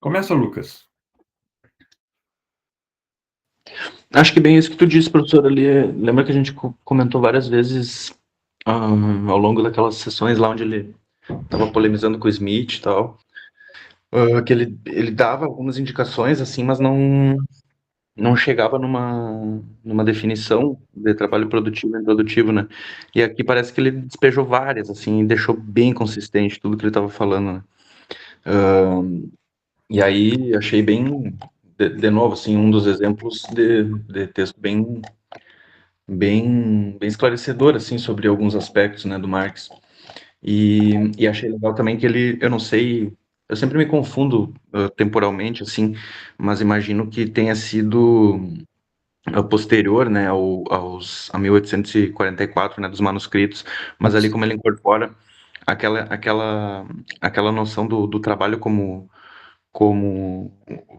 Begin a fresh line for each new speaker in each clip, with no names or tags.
Começa, Lucas.
Acho que bem isso que tu disse, professor, ali. Lembra que a gente comentou várias vezes ao longo daquelas sessões lá onde ele estava polemizando com o Smith e tal, que ele dava algumas indicações, assim, mas não chegava numa definição de trabalho produtivo e improdutivo, né? E aqui parece que ele despejou várias, assim, e deixou bem consistente tudo que ele estava falando, né? E aí achei bem, de novo, assim, um dos exemplos de texto bem esclarecedor, assim, sobre alguns aspectos, né, do Marx. E achei legal também que ele, eu não sei, eu sempre me confundo temporalmente, assim, mas imagino que tenha sido posterior, né, a 1844, né, dos manuscritos, mas ali como ele incorpora aquela noção do trabalho como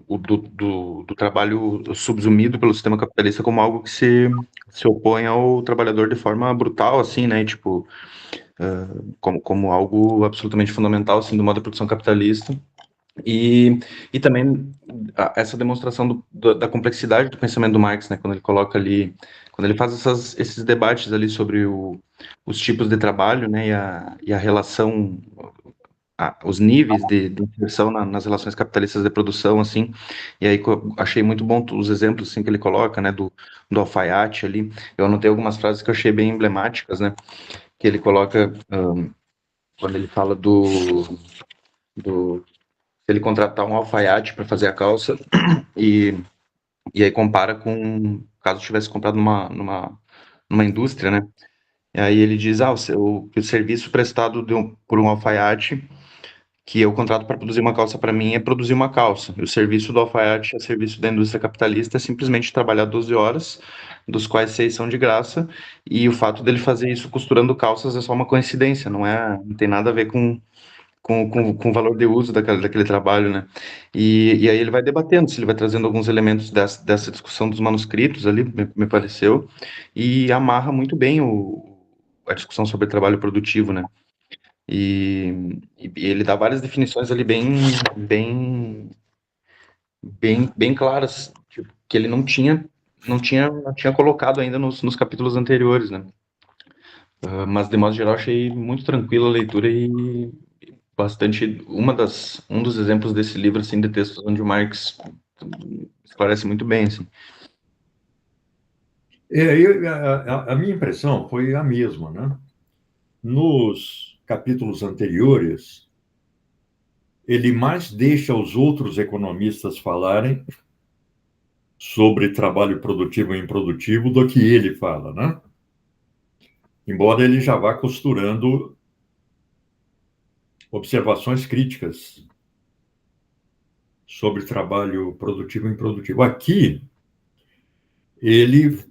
do trabalho subsumido pelo sistema capitalista como algo que se opõe ao trabalhador de forma brutal, assim, né, e, tipo, como algo absolutamente fundamental, assim, do modo de produção capitalista, e também essa demonstração da complexidade do pensamento do Marx, né, quando ele coloca ali, quando ele faz esses debates ali sobre os tipos de trabalho, né, e a relação, os níveis de inserção nas relações capitalistas de produção, assim, e aí achei muito bom os exemplos, assim, que ele coloca, né, do alfaiate ali. Eu anotei algumas frases que eu achei bem emblemáticas, né, que ele coloca quando ele fala se ele contratar um alfaiate para fazer a calça e, e aí compara com caso tivesse comprado numa indústria, né, e aí ele diz, que o serviço prestado por um alfaiate que eu contrato para produzir uma calça para mim é produzir uma calça. E o serviço do alfaiate, a serviço da indústria capitalista, é simplesmente trabalhar 12 horas, dos quais 6 são de graça, e o fato dele fazer isso costurando calças é só uma coincidência, não tem nada a ver com o valor de uso daquele trabalho, né? E aí ele vai debatendo, se ele vai trazendo alguns elementos dessa discussão dos manuscritos ali, me pareceu, e amarra muito bem a discussão sobre trabalho produtivo, né? E ele dá várias definições ali bem claras, tipo, que ele não tinha colocado ainda nos capítulos anteriores, né? Mas de modo geral achei muito tranquila a leitura e bastante um dos exemplos desse livro, assim, de textos onde o Marx esclarece muito bem, assim.
A minha impressão foi a mesma, né? Nos capítulos anteriores, ele mais deixa os outros economistas falarem sobre trabalho produtivo e improdutivo do que ele fala, né? Embora ele já vá costurando observações críticas sobre trabalho produtivo e improdutivo. Aqui, ele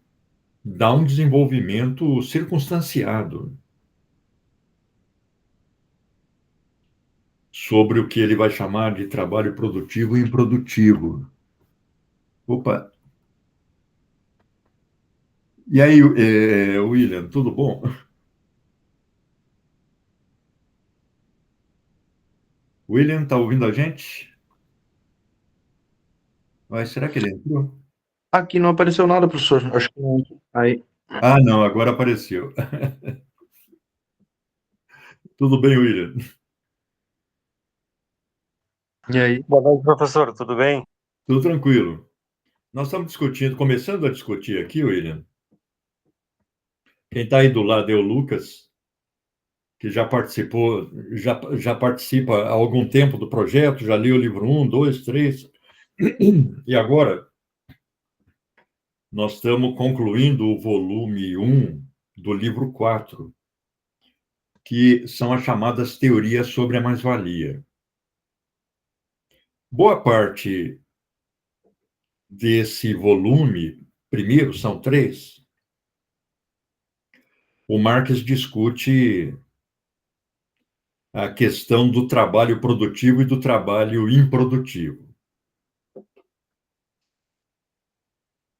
dá um desenvolvimento circunstanciado sobre o que ele vai chamar de trabalho produtivo e improdutivo. Opa! E aí, William, tudo bom? William, está ouvindo a gente? Mas será que ele entrou?
Aqui não apareceu nada, professor. Acho que não. Aí.
Ah, não, agora apareceu. Tudo bem, William?
E aí?
Boa noite, professor. Tudo bem?
Tudo tranquilo. Nós estamos discutindo, começando a discutir aqui, William. Quem está aí do lado é o Lucas, que já participou, já participa há algum tempo do projeto, já leu o livro 1, 2, 3. E agora nós estamos concluindo o volume 1 do livro 4, que são as chamadas teorias sobre a mais-valia. Boa parte desse volume, primeiro, são 3, o Marx discute a questão do trabalho produtivo e do trabalho improdutivo.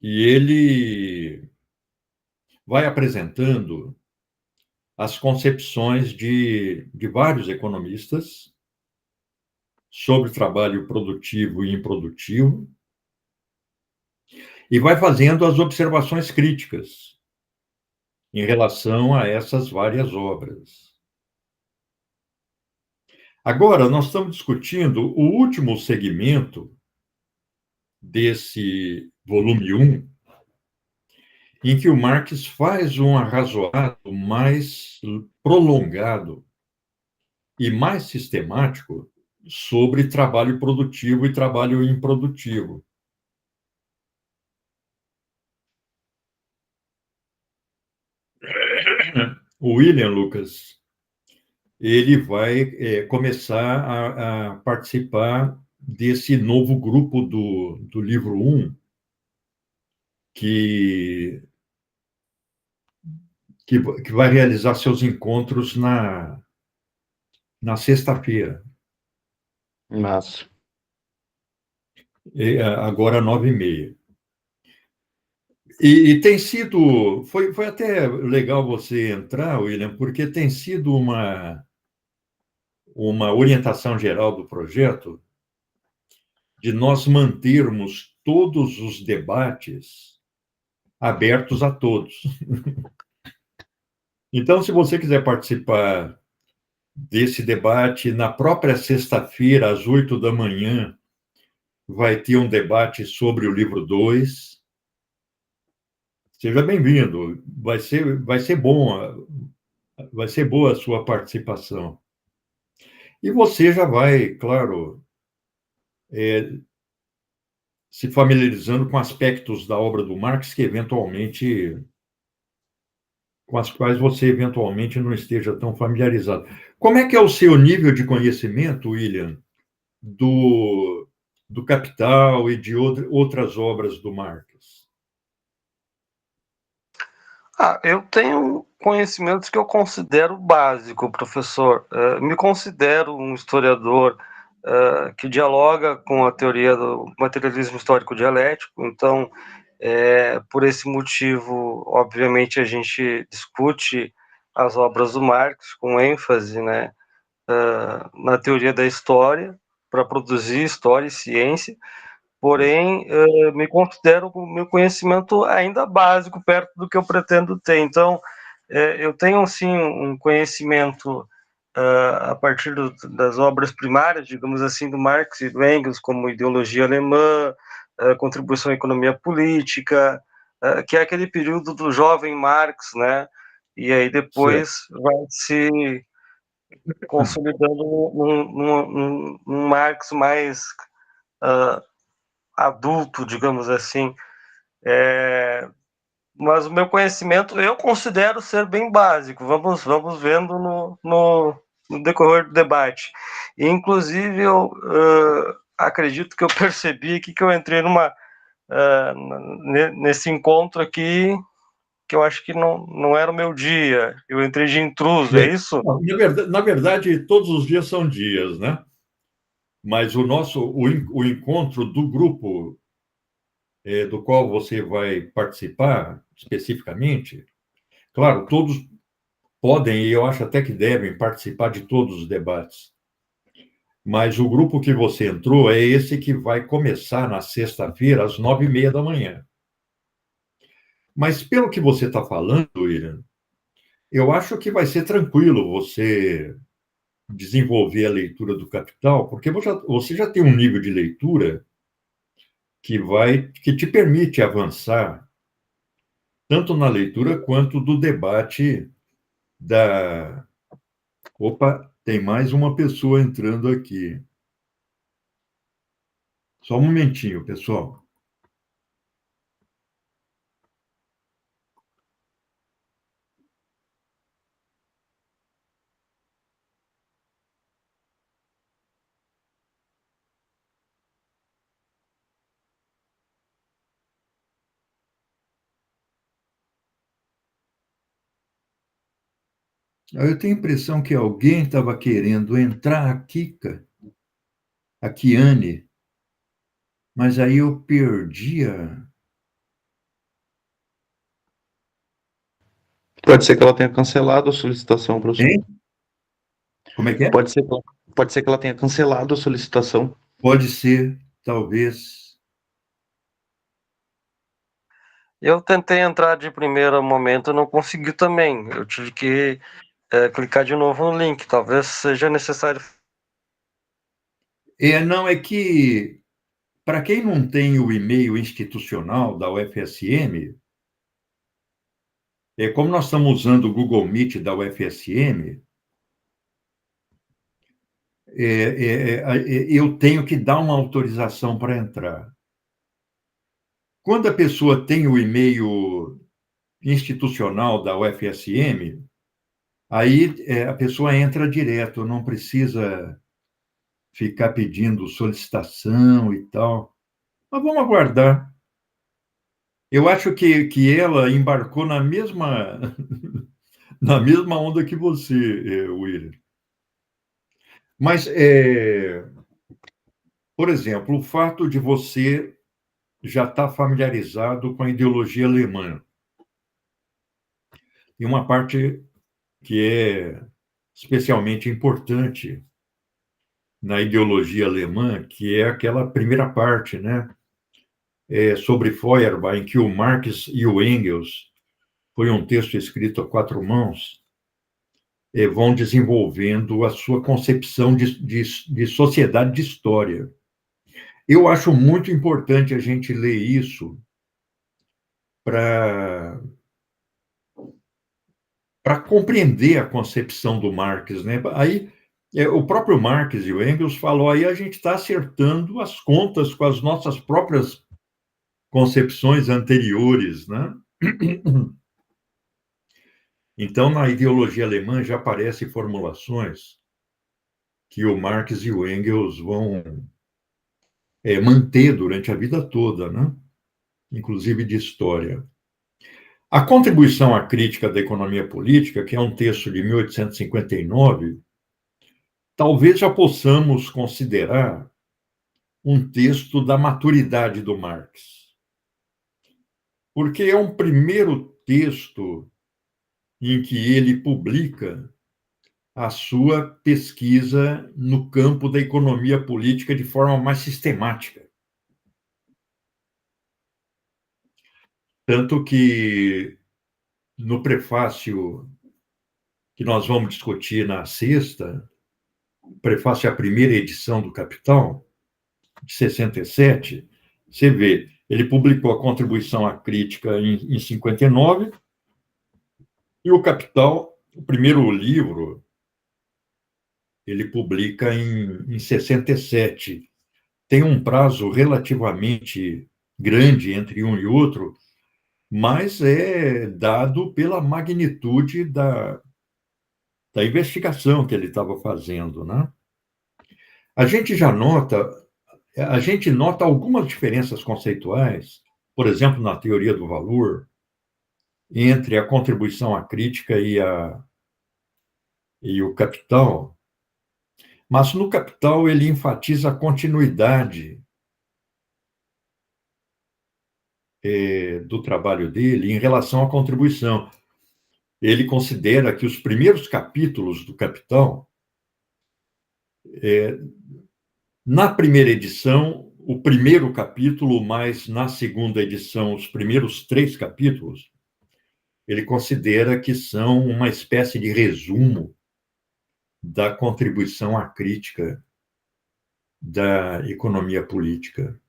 E ele vai apresentando as concepções de vários economistas sobre trabalho produtivo e improdutivo, e vai fazendo as observações críticas em relação a essas várias obras. Agora, nós estamos discutindo o último segmento desse volume 1, em que o Marx faz um arrazoado mais prolongado e mais sistemático sobre trabalho produtivo e trabalho improdutivo. O William Lucas, ele vai começar a participar desse novo grupo do livro 1, que, que vai realizar seus encontros na sexta-feira,
Mas,
agora 9h30. E tem sido, foi até legal você entrar, William, porque tem sido uma orientação geral do projeto de nós mantermos todos os debates abertos a todos. Então, se você quiser participar desse debate, na própria sexta-feira, às 8h, vai ter um debate sobre o livro 2. Seja bem-vindo, vai ser bom, vai ser boa a sua participação. E você já vai, claro, se familiarizando com aspectos da obra do Marx que eventualmente, com as quais você eventualmente não esteja tão familiarizado. Como é que é o seu nível de conhecimento, William, do Capital e de outras obras do Marx?
Eu tenho conhecimentos que eu considero básico, professor. Me considero um historiador que dialoga com a teoria do materialismo histórico dialético, então, por esse motivo, obviamente, a gente discute as obras do Marx com ênfase, né, na teoria da história, para produzir história e ciência. Porém, me considero com o meu conhecimento ainda básico, perto do que eu pretendo ter. Então, eu tenho, sim, um conhecimento a partir das obras primárias, digamos assim, do Marx e do Engels, como Ideologia Alemã, Contribuição à Economia Política, que é aquele período do jovem Marx, né? E aí depois
Certo.
vai se consolidando num Marx mais adulto, digamos assim. Mas o meu conhecimento eu considero ser bem básico. Vamos vendo no decorrer do debate. E, inclusive, eu acredito que eu percebi aqui que eu entrei nesse encontro aqui que eu acho que não era o meu dia. Eu entrei de intruso, é isso?
Na verdade, todos os dias são dias, né? Mas o encontro do grupo do qual você vai participar especificamente, claro, todos podem, e eu acho até que devem, participar de todos os debates. Mas o grupo que você entrou é esse que vai começar na sexta-feira, às 9h30. Mas pelo que você está falando, William, eu acho que vai ser tranquilo você desenvolver a leitura do Capital, porque você já tem um nível de leitura que te permite avançar tanto na leitura quanto do debate da. Opa, tem mais uma pessoa entrando aqui. Só um momentinho, pessoal. Eu tenho a impressão que alguém estava querendo entrar aqui, a Kiane, mas aí eu perdi a.
pode ser que ela tenha cancelado a solicitação, professor.
Hein? Como é que é?
Pode ser, Pode ser que ela tenha cancelado a solicitação.
Pode ser, talvez.
Eu tentei entrar de primeiro momento, não consegui também. Eu tive que clicar de novo no link. Talvez seja necessário.
Não, é que, para quem não tem o e-mail institucional da UFSM, como nós estamos usando o Google Meet da UFSM, eu tenho que dar uma autorização para entrar. Quando a pessoa tem o e-mail institucional da UFSM, aí a pessoa entra direto, não precisa ficar pedindo solicitação e tal. Mas vamos aguardar. Eu acho que ela embarcou na mesma, na mesma onda que você, William. Mas, por exemplo, o fato de você já estar familiarizado com a ideologia alemã, e uma parte que é especialmente importante na ideologia alemã, que é aquela primeira parte, né? Sobre Feuerbach, em que o Marx e o Engels, foi um texto escrito a quatro mãos, vão desenvolvendo a sua concepção de sociedade de história. Eu acho muito importante a gente ler isso para compreender a concepção do Marx, né? Aí o próprio Marx e o Engels falou, aí a gente está acertando as contas com as nossas próprias concepções anteriores, né? Então, na ideologia alemã já aparecem formulações que o Marx e o Engels vão manter durante a vida toda, né? Inclusive de história. A contribuição à crítica da economia política, que é um texto de 1859, talvez já possamos considerar um texto da maturidade do Marx, porque é um primeiro texto em que ele publica a sua pesquisa no campo da economia política de forma mais sistemática. Tanto que, no prefácio que nós vamos discutir na sexta, o prefácio é a primeira edição do Capital, de 67, você vê, ele publicou a contribuição à crítica em 59, e o Capital, o primeiro livro, ele publica em 67. Tem um prazo relativamente grande entre um e outro, mas é dado pela magnitude da investigação que ele estava fazendo, né? A gente já nota, a gente nota algumas diferenças conceituais, por exemplo, na teoria do valor, entre a contribuição à crítica e o Capital, mas no Capital ele enfatiza a continuidade do trabalho dele em relação à contribuição. Ele considera que os primeiros capítulos do Capital, na primeira edição, o primeiro capítulo, mas na segunda edição, os primeiros 3 capítulos, ele considera que são uma espécie de resumo da contribuição à crítica da economia política.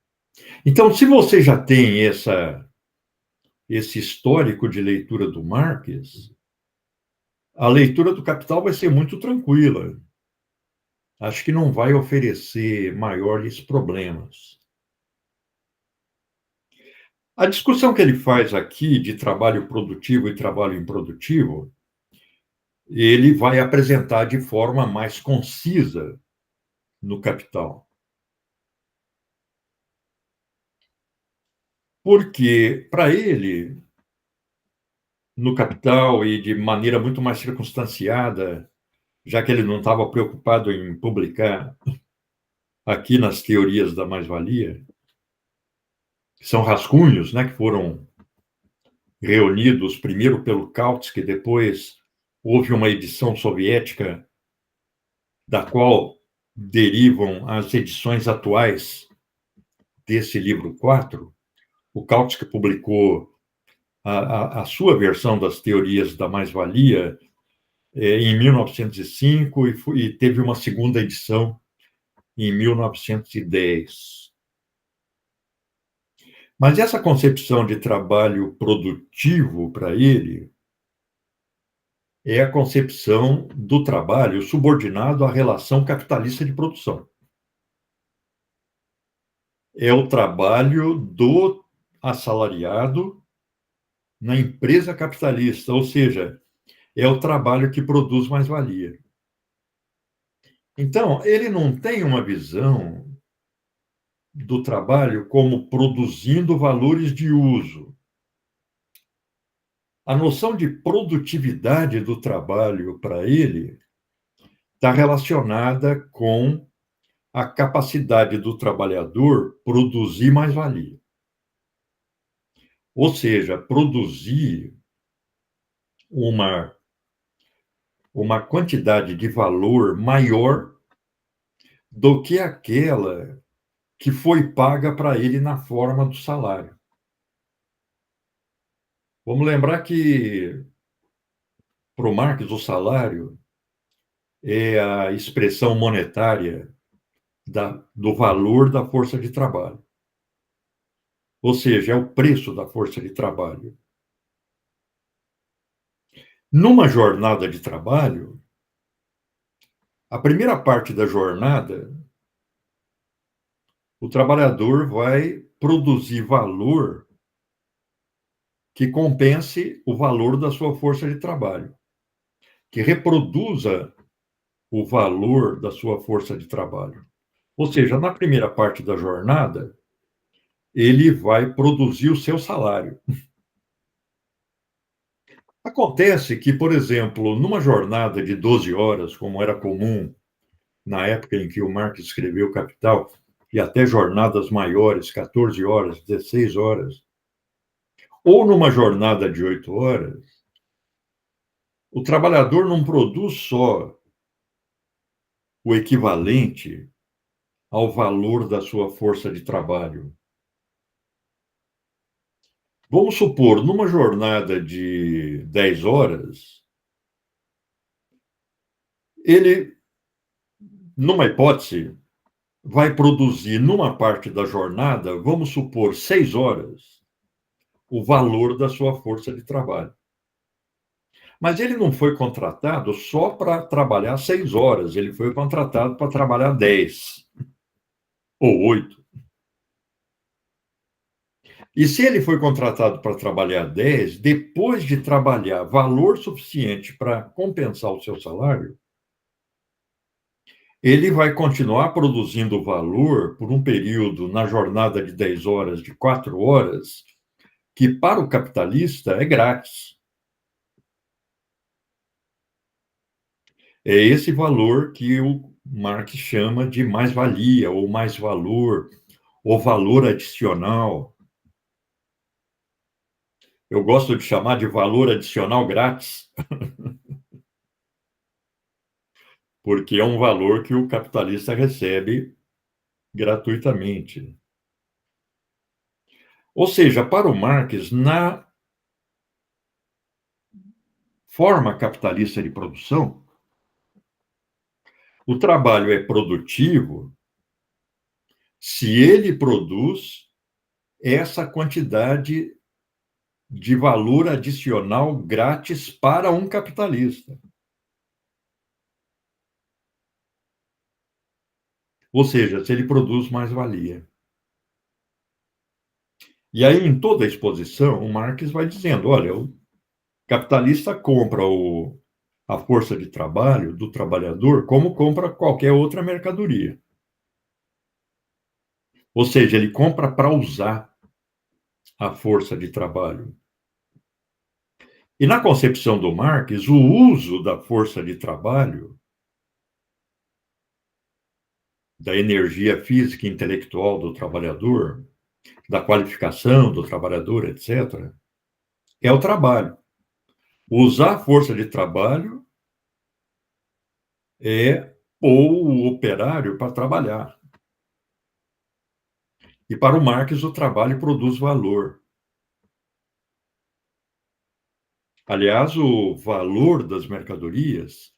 Então, se você já tem esse histórico de leitura do Marx, a leitura do Capital vai ser muito tranquila. Acho que não vai oferecer maiores problemas. A discussão que ele faz aqui de trabalho produtivo e trabalho improdutivo, ele vai apresentar de forma mais concisa no Capital. Porque, para ele, no Capital e de maneira muito mais circunstanciada, já que ele não estava preocupado em publicar aqui nas teorias da mais-valia, que são rascunhos, né, que foram reunidos primeiro pelo Kautsky, depois houve uma edição soviética da qual derivam as edições atuais desse livro 4, o Kautsky publicou a sua versão das teorias da mais-valia em 1905 e teve uma segunda edição em 1910. Mas essa concepção de trabalho produtivo para ele é a concepção do trabalho subordinado à relação capitalista de produção. É o trabalho do assalariado na empresa capitalista, ou seja, é o trabalho que produz mais-valia. Então, ele não tem uma visão do trabalho como produzindo valores de uso. A noção de produtividade do trabalho, para ele, está relacionada com a capacidade do trabalhador produzir mais-valia. Ou seja, produzir uma quantidade de valor maior do que aquela que foi paga para ele na forma do salário. Vamos lembrar que, para o Marx, o salário é a expressão monetária do valor da força de trabalho. Ou seja, é o preço da força de trabalho. Numa jornada de trabalho, a primeira parte da jornada, o trabalhador vai produzir valor que compense o valor da sua força de trabalho, que reproduza o valor da sua força de trabalho. Ou seja, na primeira parte da jornada, ele vai produzir o seu salário. Acontece que, por exemplo, numa jornada de 12 horas, como era comum na época em que o Marx escreveu Capital, e até jornadas maiores, 14 horas, 16 horas, ou numa jornada de 8 horas, o trabalhador não produz só o equivalente ao valor da sua força de trabalho. Vamos supor, numa jornada de 10 horas, ele, numa hipótese, vai produzir numa parte da jornada, vamos supor, 6 horas, o valor da sua força de trabalho. Mas ele não foi contratado só para trabalhar 6 horas, ele foi contratado para trabalhar 10 ou 8. E se ele foi contratado para trabalhar 10, depois de trabalhar valor suficiente para compensar o seu salário, ele vai continuar produzindo valor por um período na jornada de 10 horas, de 4 horas, que para o capitalista é grátis. É esse valor que o Marx chama de mais-valia, ou mais-valor, ou valor adicional. Eu gosto de chamar de valor adicional grátis, porque é um valor que o capitalista recebe gratuitamente. Ou seja, para o Marx, na forma capitalista de produção, o trabalho é produtivo se ele produz essa quantidade de valor adicional grátis para um capitalista. Ou seja, se ele produz mais-valia. E aí, em toda a exposição, o Marx vai dizendo, olha, o capitalista compra a força de trabalho do trabalhador como compra qualquer outra mercadoria. Ou seja, ele compra para usar a força de trabalho. E na concepção do Marx, o uso da força de trabalho, da energia física e intelectual do trabalhador, da qualificação do trabalhador, etc., é o trabalho. Usar a força de trabalho é ou o operário para trabalhar. E para o Marx, o trabalho produz valor. Aliás, o valor das mercadorias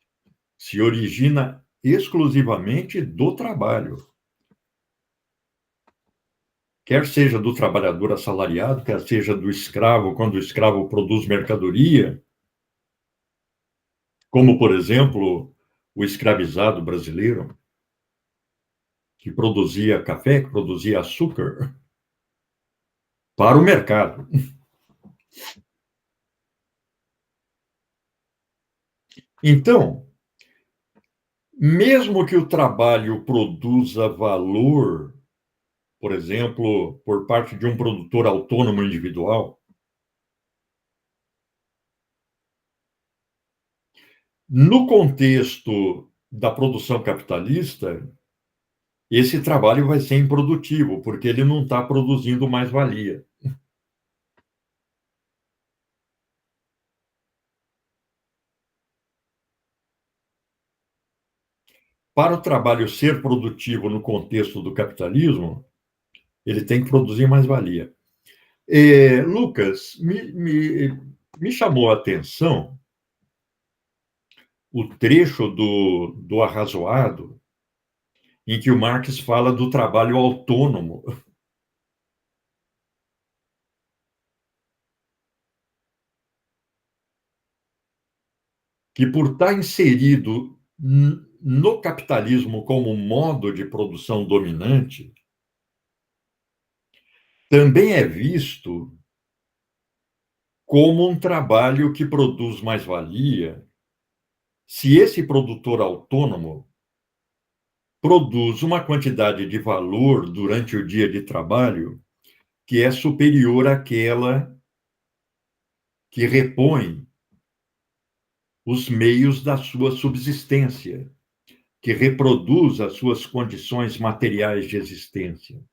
se origina exclusivamente do trabalho. Quer seja do trabalhador assalariado, quer seja do escravo, quando o escravo produz mercadoria, como, por exemplo, o escravizado brasileiro, que produzia café, que produzia açúcar, para o mercado. Então, mesmo que o trabalho produza valor, por exemplo, por parte de um produtor autônomo individual, no contexto da produção capitalista, esse trabalho vai ser improdutivo, porque ele não está produzindo mais-valia. Para o trabalho ser produtivo no contexto do capitalismo, ele tem que produzir mais-valia. Lucas, me chamou a atenção o trecho do Arrazoado, em que o Marx fala do trabalho autônomo. Que, por estar inserido no capitalismo como modo de produção dominante, também é visto como um trabalho que produz mais-valia se esse produtor autônomo produz uma quantidade de valor durante o dia de trabalho que é superior àquela que repõe os meios da sua subsistência, que reproduz as suas condições materiais de existência.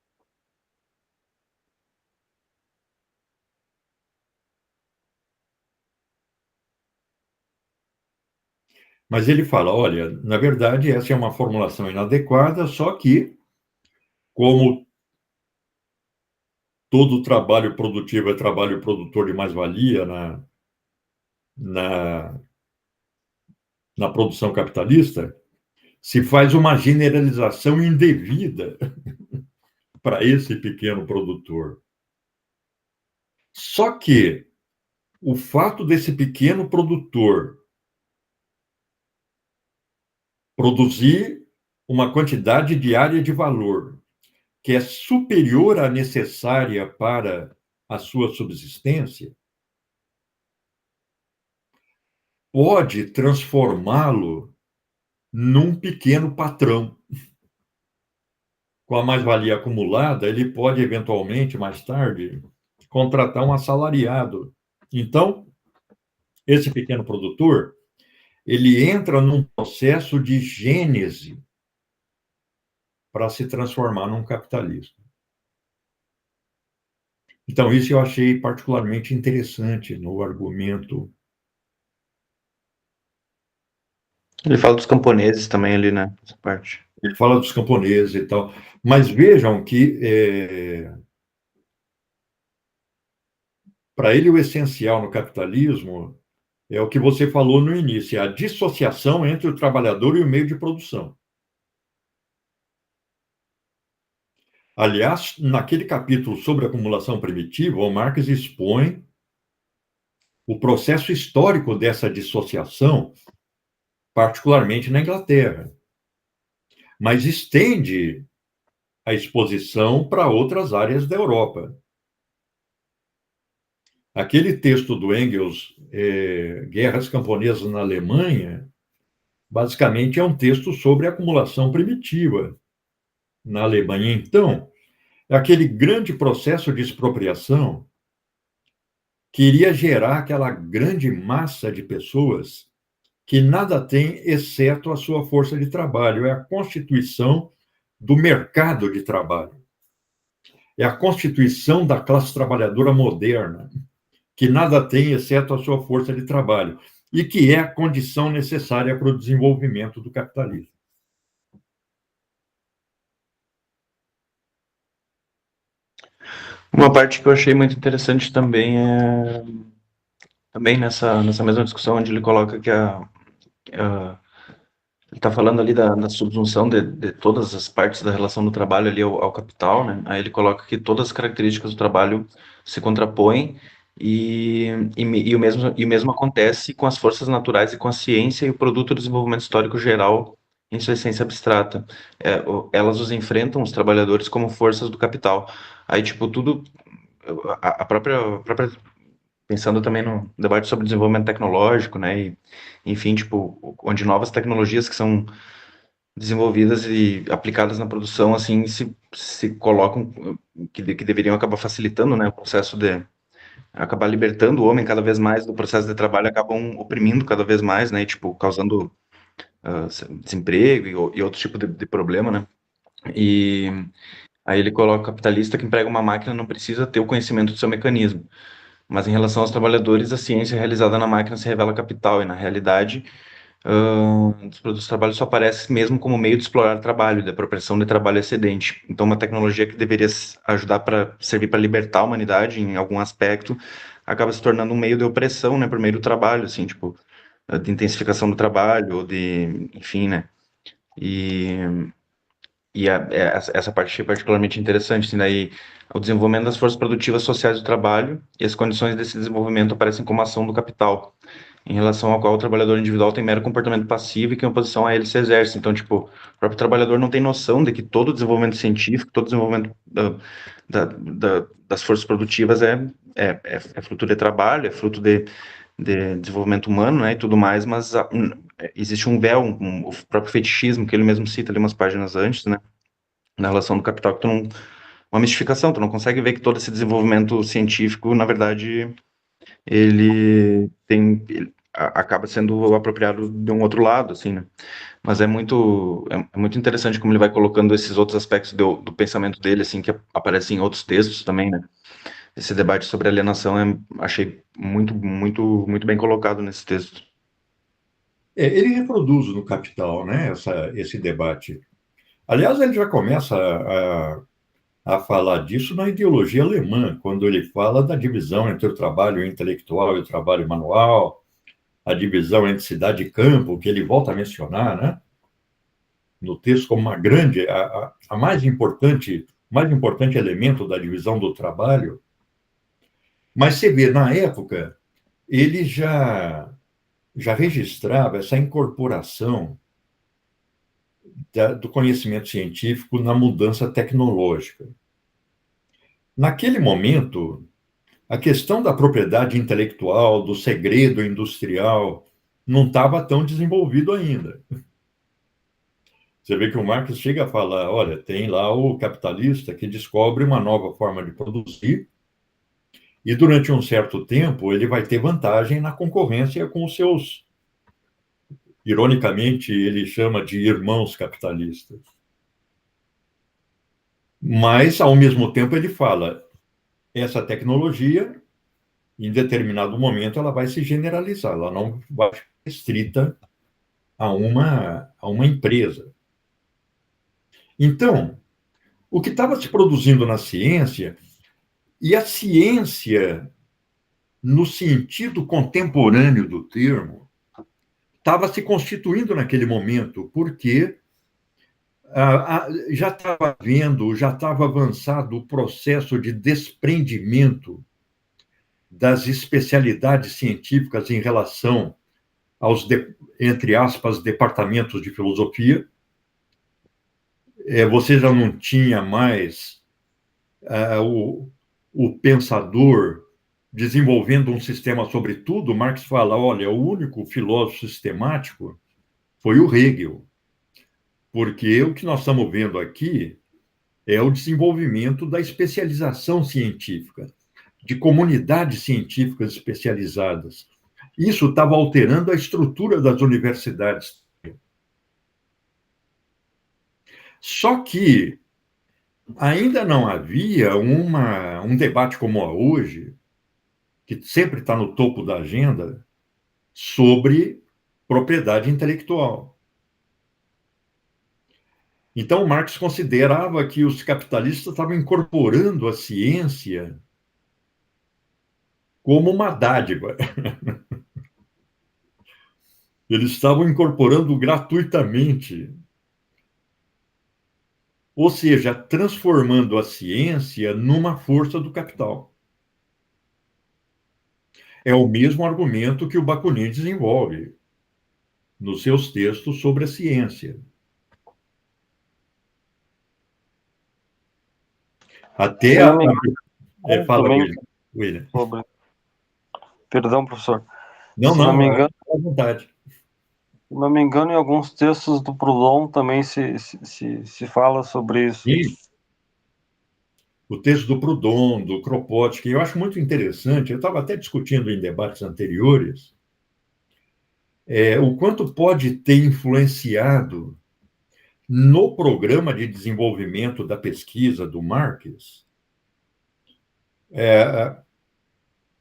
Mas ele fala, olha, na verdade, essa é uma formulação inadequada, só que, como todo trabalho produtivo é trabalho produtor de mais-valia na, na produção capitalista, se faz uma generalização indevida para esse pequeno produtor. Só que o fato desse pequeno produtor produzir uma quantidade diária de valor que é superior à necessária para a sua subsistência, pode transformá-lo num pequeno patrão. Com a mais-valia acumulada, ele pode, eventualmente, mais tarde, contratar um assalariado. Então, esse pequeno produtor, ele entra num processo de gênese para se transformar num capitalista. Então, isso eu achei particularmente interessante no argumento.
Ele fala dos camponeses também ali, né? Essa parte.
Ele fala dos camponeses e tal. Mas vejam que, para ele, o essencial no capitalismo é o que você falou no início, a dissociação entre o trabalhador e o meio de produção. Aliás, naquele capítulo sobre acumulação primitiva, o Marx expõe o processo histórico dessa dissociação, particularmente na Inglaterra, mas estende a exposição para outras áreas da Europa. Aquele texto do Engels, Guerras Camponesas na Alemanha, basicamente é um texto sobre acumulação primitiva na Alemanha. Então, é aquele grande processo de expropriação que iria gerar aquela grande massa de pessoas que nada tem exceto a sua força de trabalho. É a constituição do mercado de trabalho. É a constituição da classe trabalhadora moderna, que nada tem exceto a sua força de trabalho, e que é a condição necessária para o desenvolvimento do capitalismo.
Uma parte que eu achei muito interessante também é também nessa mesma discussão onde ele coloca que ele está falando ali da subsunção de todas as partes da relação do trabalho ali ao capital, né? Aí ele coloca que todas as características do trabalho se contrapõem e o mesmo acontece com as forças naturais e com a ciência e o produto do desenvolvimento histórico geral em sua essência abstrata. Elas os enfrentam, os trabalhadores, como forças do capital. Aí, tipo, tudo... A própria pensando também no debate sobre desenvolvimento tecnológico, né? E, enfim, tipo, onde novas tecnologias que são desenvolvidas e aplicadas na produção, assim, se colocam, que deveriam acabar facilitando, né, o processo de acabar libertando o homem cada vez mais do processo de trabalho, acabam oprimindo cada vez mais, né, e, tipo, causando desemprego e outro tipo de problema, né. E aí ele coloca o capitalista que emprega uma máquina não precisa ter o conhecimento do seu mecanismo. Mas em relação aos trabalhadores, a ciência realizada na máquina se revela capital, e na realidade, os produtos de trabalho só aparecem mesmo como meio de explorar trabalho, de apropriação de trabalho excedente. Então, uma tecnologia que deveria ajudar para servir para libertar a humanidade em algum aspecto, acaba se tornando um meio de opressão, né, por meio do trabalho, assim, tipo, de intensificação do trabalho, ou de, enfim, né, e essa parte achei particularmente interessante, assim, daí o desenvolvimento das forças produtivas sociais do trabalho e as condições desse desenvolvimento aparecem como ação do capital, em relação ao qual o trabalhador individual tem mero comportamento passivo e que em oposição a ele se exerce. Então, tipo, o próprio trabalhador não tem noção de que todo desenvolvimento científico, todo desenvolvimento das forças produtivas é fruto de trabalho, é fruto de desenvolvimento humano, né, e tudo mais, mas existe um véu, o próprio fetichismo, que ele mesmo cita ali umas páginas antes, né, na relação do capital, que tu não, uma mistificação, tu não consegue ver que todo esse desenvolvimento científico, na verdade, ele acaba sendo apropriado de um outro lado, assim, né, mas é muito interessante como ele vai colocando esses outros aspectos do pensamento dele, assim, que aparecem em outros textos também, né. Esse debate sobre alienação achei muito bem colocado nesse texto.
Ele reproduz no Capital, né, esse debate. Aliás, ele já começa a falar disso na ideologia alemã, quando ele fala da divisão entre o trabalho intelectual e o trabalho manual, a divisão entre cidade e campo, que ele volta a mencionar, né, no texto como uma grande, a mais importante elemento da divisão do trabalho. Mas você vê, na época, ele já registrava essa incorporação do conhecimento científico na mudança tecnológica. Naquele momento, a questão da propriedade intelectual, do segredo industrial, não estava tão desenvolvido ainda. Você vê que o Marx chega a falar, olha, tem lá o capitalista que descobre uma nova forma de produzir e durante um certo tempo ele vai ter vantagem na concorrência com os seus, ironicamente, ele chama de irmãos capitalistas. Mas, ao mesmo tempo, ele fala, essa tecnologia, em determinado momento, ela vai se generalizar, ela não vai ficar restrita a uma empresa. Então, o que estava se produzindo na ciência, e a ciência, no sentido contemporâneo do termo, estava se constituindo naquele momento, porque já estava já estava avançado o processo de desprendimento das especialidades científicas em relação aos, entre aspas, departamentos de filosofia. Você já não tinha mais o pensador desenvolvendo um sistema sobre tudo. Marx fala, olha, o único filósofo sistemático foi o Hegel, porque o que nós estamos vendo aqui é o desenvolvimento da especialização científica, de comunidades científicas especializadas. Isso estava alterando a estrutura das universidades. Só que ainda não havia um debate como hoje, que sempre está no topo da agenda, sobre propriedade intelectual. Então, Marx considerava que os capitalistas estavam incorporando a ciência como uma dádiva. Eles estavam incorporando gratuitamente, ou seja, transformando a ciência numa força do capital. É o mesmo argumento que o Bakunin desenvolve nos seus textos sobre a ciência.
Se
Até
não
a...
me engano,
Fala,
também
William.
sobre. Perdão, professor.
Não,
Se não me
não,
engano,
à vontade.
se não me engano, em alguns textos do Proudhon também se fala sobre isso.
E o texto do Proudhon, do Kropotkin, eu acho muito interessante, eu estava até discutindo em debates anteriores, o quanto pode ter influenciado no programa de desenvolvimento da pesquisa do Marx, é,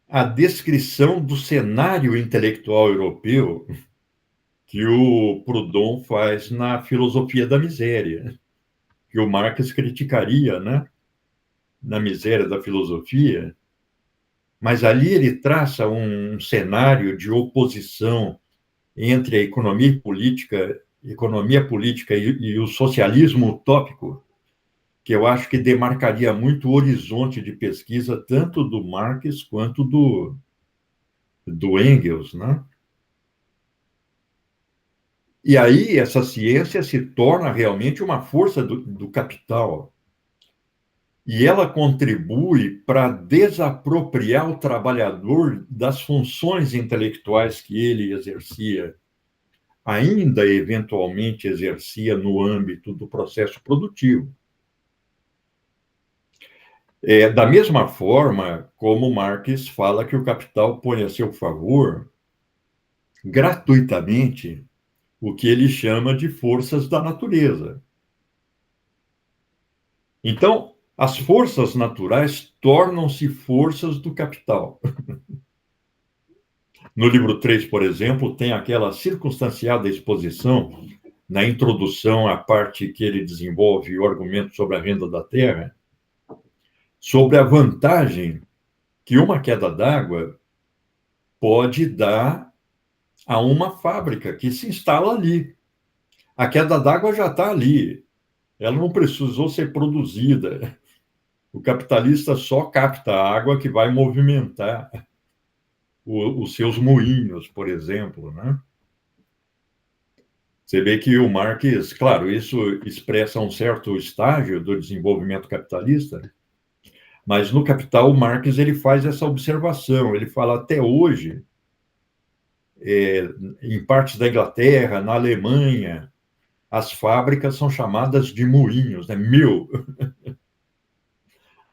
a descrição do cenário intelectual europeu que o Proudhon faz na Filosofia da Miséria, que o Marx criticaria, né, na Miséria da Filosofia, mas ali ele traça um cenário de oposição entre a economia política e o socialismo utópico, que eu acho que demarcaria muito o horizonte de pesquisa tanto do Marx quanto do Engels, né? E aí essa ciência se torna realmente uma força do capital. E ela contribui para desapropriar o trabalhador das funções intelectuais que ele exercia, ainda eventualmente exercia no âmbito do processo produtivo. Da mesma forma como Marx fala que o capital põe a seu favor, gratuitamente, o que ele chama de forças da natureza. Então, as forças naturais tornam-se forças do capital. No livro 3, por exemplo, tem aquela circunstanciada exposição, na introdução à parte que ele desenvolve o argumento sobre a renda da terra, sobre a vantagem que uma queda d'água pode dar a uma fábrica que se instala ali. A queda d'água já está ali, ela não precisou ser produzida. O capitalista só capta a água que vai movimentar os seus moinhos, por exemplo, né? Você vê que o Marx, claro, isso expressa um certo estágio do desenvolvimento capitalista, mas no Capital o Marx ele faz essa observação, ele fala até hoje, em partes da Inglaterra, na Alemanha, as fábricas são chamadas de moinhos, né? Mill,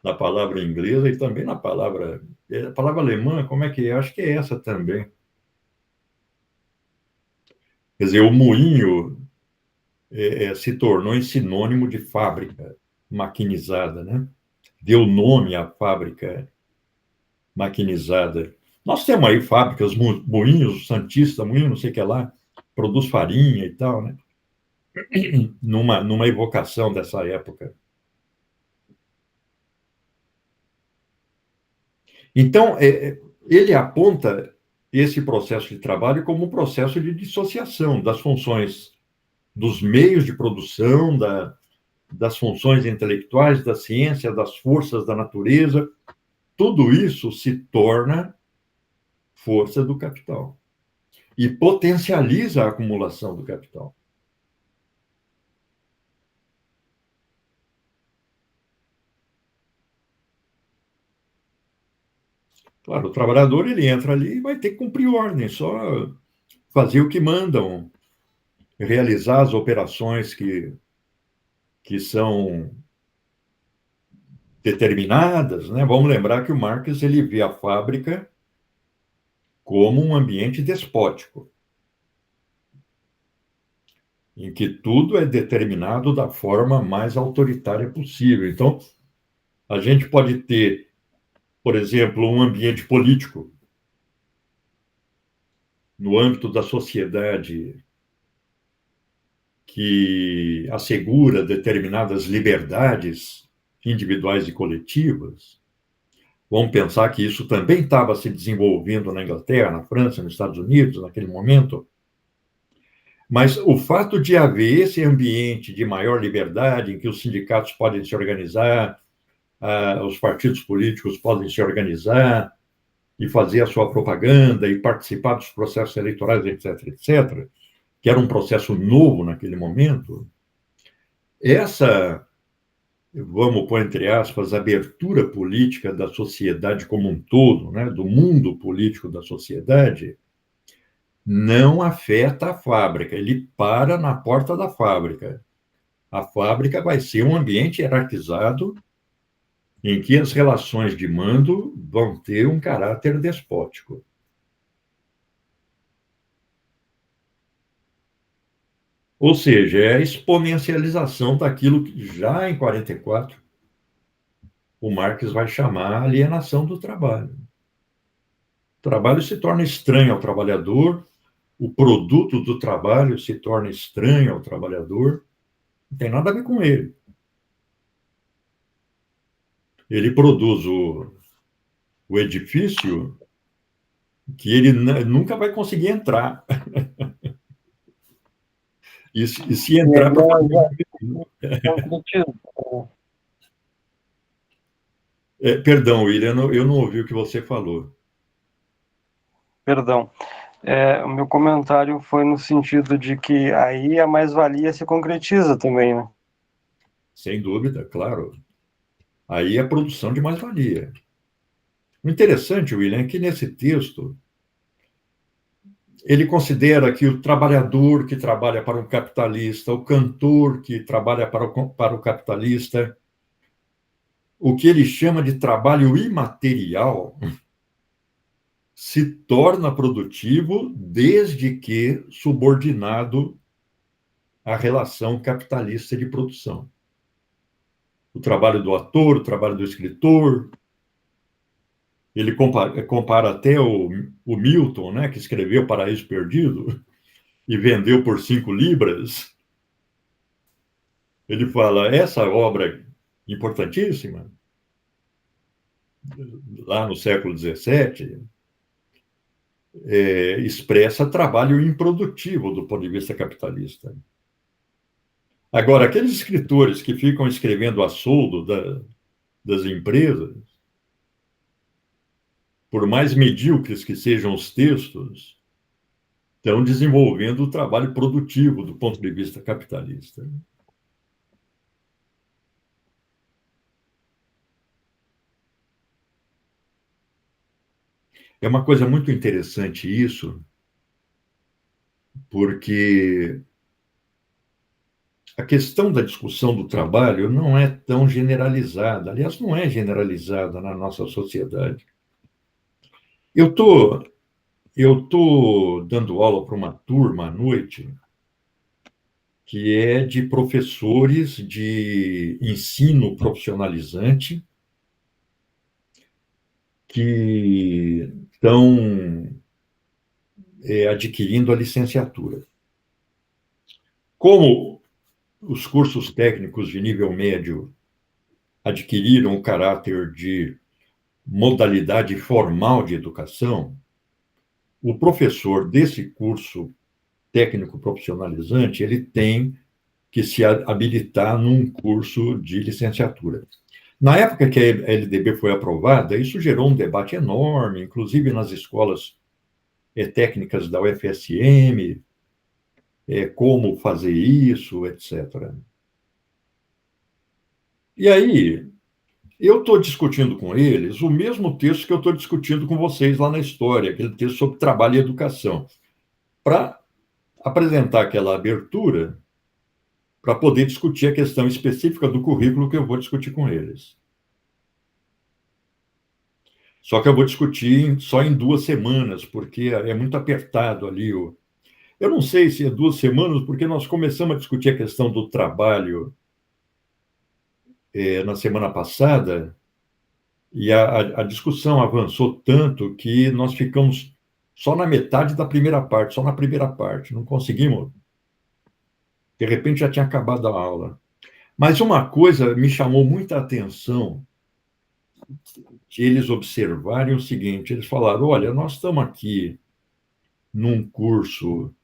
na palavra inglesa e também na palavra, a palavra alemã, como é que é? Acho que é essa também. Quer dizer, o moinho se tornou em sinônimo de fábrica maquinizada, né? Deu nome à fábrica maquinizada. Nós temos aí fábricas, moinhos, Santista, moinho não sei o que lá, produz farinha e tal, né? Numa evocação dessa época. Então, ele aponta esse processo de trabalho como um processo de dissociação das funções dos meios de produção, das funções intelectuais, da ciência, das forças da natureza. Tudo isso se torna força do capital e potencializa a acumulação do capital. Claro, o trabalhador ele entra ali e vai ter que cumprir ordem, só fazer o que mandam, realizar as operações que são determinadas, né? Vamos lembrar que o Marx ele vê a fábrica como um ambiente despótico, em que tudo é determinado da forma mais autoritária possível. Então, a gente pode ter, por exemplo, um ambiente político no âmbito da sociedade que assegura determinadas liberdades individuais e coletivas. Vamos pensar que isso também estava se desenvolvendo na Inglaterra, na França, nos Estados Unidos, naquele momento. Mas o fato de haver esse ambiente de maior liberdade, em que os sindicatos podem se organizar, os partidos políticos podem se organizar e fazer a sua propaganda e participar dos processos eleitorais, etc., etc., que era um processo novo naquele momento, essa, vamos pôr entre aspas, abertura política da sociedade como um todo, né, do mundo político da sociedade, não afeta a fábrica, ele para na porta da fábrica. A fábrica vai ser um ambiente hierarquizado em que as relações de mando vão ter um caráter despótico. Ou seja, é a exponencialização daquilo que já em 44 o Marx vai chamar alienação do trabalho. O trabalho se torna estranho ao trabalhador, o produto do trabalho se torna estranho ao trabalhador, não tem nada a ver com ele. Ele produz o edifício que ele nunca vai conseguir entrar. E se entrar para perdão, William, eu não ouvi o que você falou.
Perdão. O meu comentário foi no sentido de que aí a mais-valia se concretiza também, né?
Sem dúvida, claro. Aí é a produção de mais-valia. O interessante, William, é que nesse texto ele considera que o trabalhador que trabalha para um capitalista, o cantor que trabalha para o capitalista, o que ele chama de trabalho imaterial, se torna produtivo desde que subordinado à relação capitalista de produção. O trabalho do ator, o trabalho do escritor. Ele compara até o Milton, né, que escreveu Paraíso Perdido e vendeu por 5 libras. Ele fala, essa obra importantíssima, lá no século XVII, expressa trabalho improdutivo do ponto de vista capitalista. Agora, aqueles escritores que ficam escrevendo a soldo das empresas, por mais medíocres que sejam os textos, estão desenvolvendo o trabalho produtivo do ponto de vista capitalista. É uma coisa muito interessante isso, porque a questão da discussão do trabalho não é tão generalizada. Aliás, não é generalizada na nossa sociedade. Eu tô dando aula para uma turma à noite que é de professores de ensino profissionalizante que estão adquirindo a licenciatura. Como os cursos técnicos de nível médio adquiriram o caráter de modalidade formal de educação, o professor desse curso técnico profissionalizante, ele tem que se habilitar num curso de licenciatura. Na época que a LDB foi aprovada, isso gerou um debate enorme, inclusive nas escolas técnicas da UFSM, como fazer isso, etc. E aí, eu estou discutindo com eles o mesmo texto que eu estou discutindo com vocês lá na história, aquele texto sobre trabalho e educação, para apresentar aquela abertura para poder discutir a questão específica do currículo que eu vou discutir com eles. Só que eu vou discutir só em 2 semanas, porque é muito apertado ali. Eu não sei se é 2 semanas, porque nós começamos a discutir a questão do trabalho na semana passada, e a discussão avançou tanto que nós ficamos só na metade da primeira parte, só na primeira parte. Não conseguimos De repente já tinha acabado a aula. Mas uma coisa me chamou muita atenção de eles observarem o seguinte: eles falaram, olha, nós estamos aqui num curso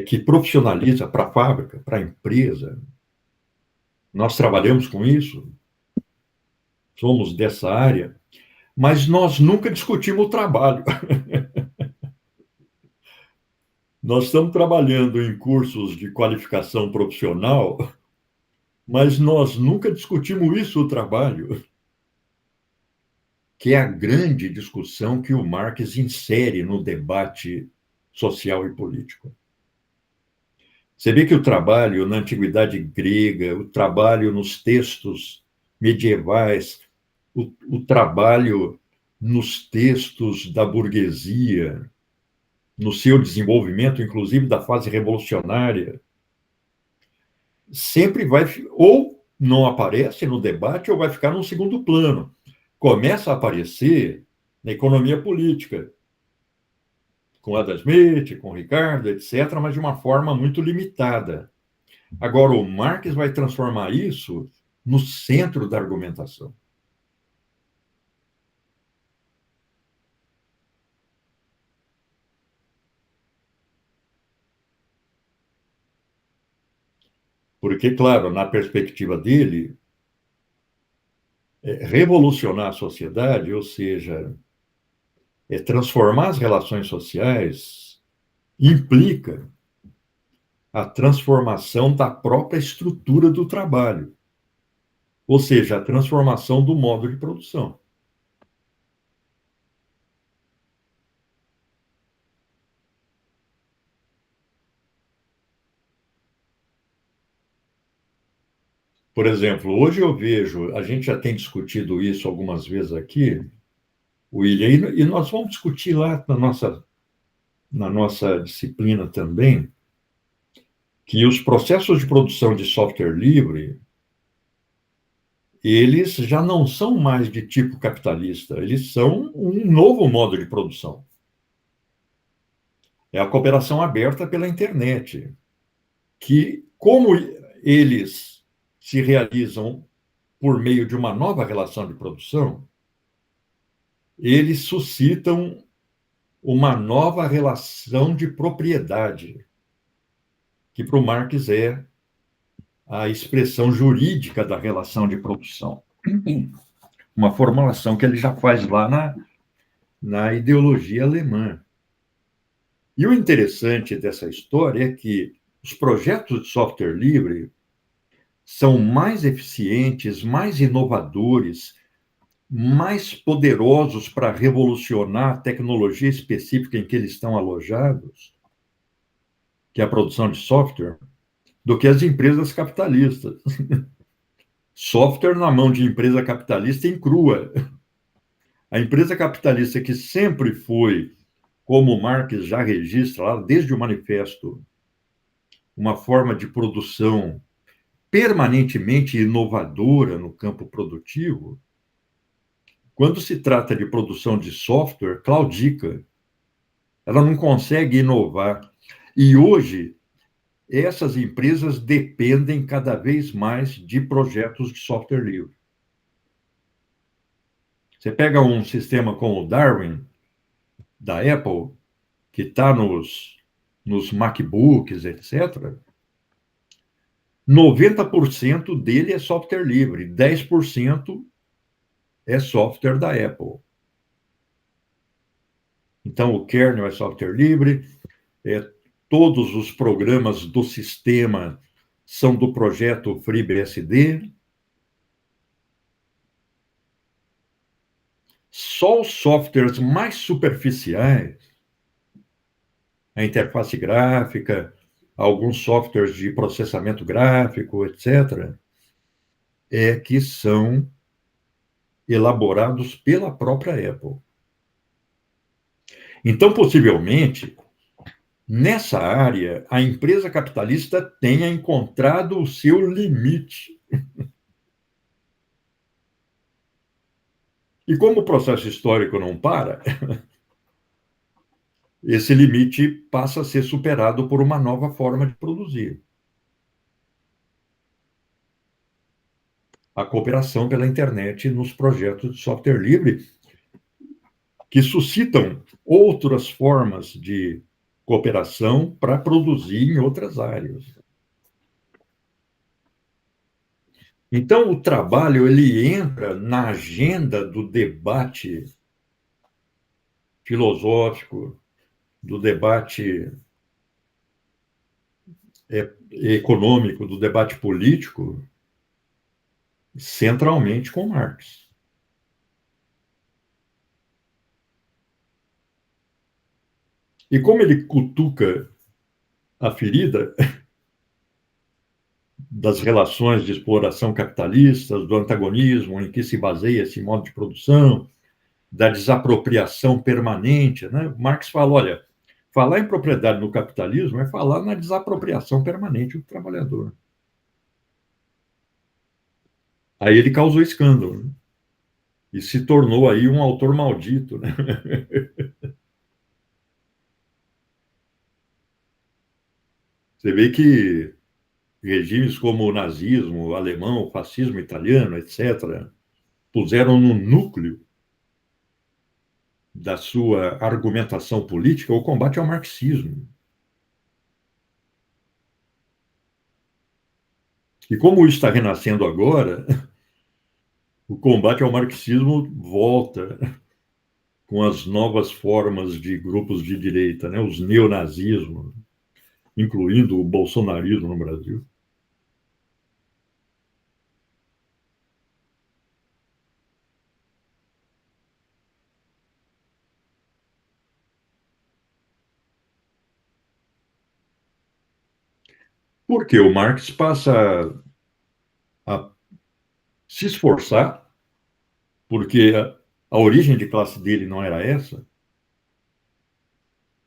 que profissionaliza para a fábrica, para a empresa. Nós trabalhamos com isso, somos dessa área, mas nós nunca discutimos o trabalho. Nós estamos trabalhando em cursos de qualificação profissional, mas nós nunca discutimos isso, o trabalho, que é a grande discussão que o Marx insere no debate social e político. Você vê que o trabalho na antiguidade grega, o trabalho nos textos medievais, o trabalho nos textos da burguesia, no seu desenvolvimento, inclusive da fase revolucionária, sempre vai, ou não aparece no debate, ou vai ficar num segundo plano. Começa a aparecer na economia política, com Adam Smith, com Ricardo, etc., mas de uma forma muito limitada. Agora, o Marx vai transformar isso no centro da argumentação. Porque, claro, na perspectiva dele, revolucionar a sociedade, ou seja, transformar as relações sociais, implica a transformação da própria estrutura do trabalho, ou seja, a transformação do modo de produção. Por exemplo, hoje eu vejo, a gente já tem discutido isso algumas vezes aqui, William, e nós vamos discutir lá na nossa disciplina também, que os processos de produção de software livre, eles já não são mais de tipo capitalista, eles são um novo modo de produção. É a cooperação aberta pela internet, que, como eles se realizam por meio de uma nova relação de produção, eles suscitam uma nova relação de propriedade, que para o Marx é a expressão jurídica da relação de produção. Uma formulação que ele já faz lá na ideologia alemã. E o interessante dessa história é que os projetos de software livre são mais eficientes, mais inovadores, mais poderosos para revolucionar a tecnologia específica em que eles estão alojados, que é a produção de software, do que as empresas capitalistas. Software na mão de empresa capitalista em crua. A empresa capitalista que sempre foi, como Marx já registra lá desde o manifesto, uma forma de produção permanentemente inovadora no campo produtivo, quando se trata de produção de software, claudica. Ela não consegue inovar. E hoje, essas empresas dependem cada vez mais de projetos de software livre. Você pega um sistema como o Darwin, da Apple, que está nos MacBooks, etc., 90% dele é software livre, 10% é software da Apple. Então, o kernel é software livre, todos os programas do sistema são do projeto FreeBSD. Só os softwares mais superficiais, a interface gráfica, alguns softwares de processamento gráfico, etc., que são elaborados pela própria Apple. Então, possivelmente, nessa área, a empresa capitalista tenha encontrado o seu limite. E como o processo histórico não para, esse limite passa a ser superado por uma nova forma de produzir. A cooperação pela internet nos projetos de software livre, que suscitam outras formas de cooperação para produzir em outras áreas. Então, o trabalho ele entra na agenda do debate filosófico, do debate econômico, do debate político, centralmente com Marx. E como ele cutuca a ferida das relações de exploração capitalistas, do antagonismo em que se baseia esse modo de produção, da desapropriação permanente, né? Marx fala, olha, falar em propriedade no capitalismo é falar na desapropriação permanente do trabalhador. Aí ele causou escândalo, né? E se tornou aí um autor maldito, né? Você vê que regimes como o nazismo, o alemão, o fascismo italiano, etc., puseram no núcleo da sua argumentação política o combate ao marxismo. E como isso está renascendo agora, o combate ao marxismo volta com as novas formas de grupos de direita, né? Os neonazismos, incluindo o bolsonarismo no Brasil. Porque o Marx passa a se esforçar, porque a origem de classe dele não era essa,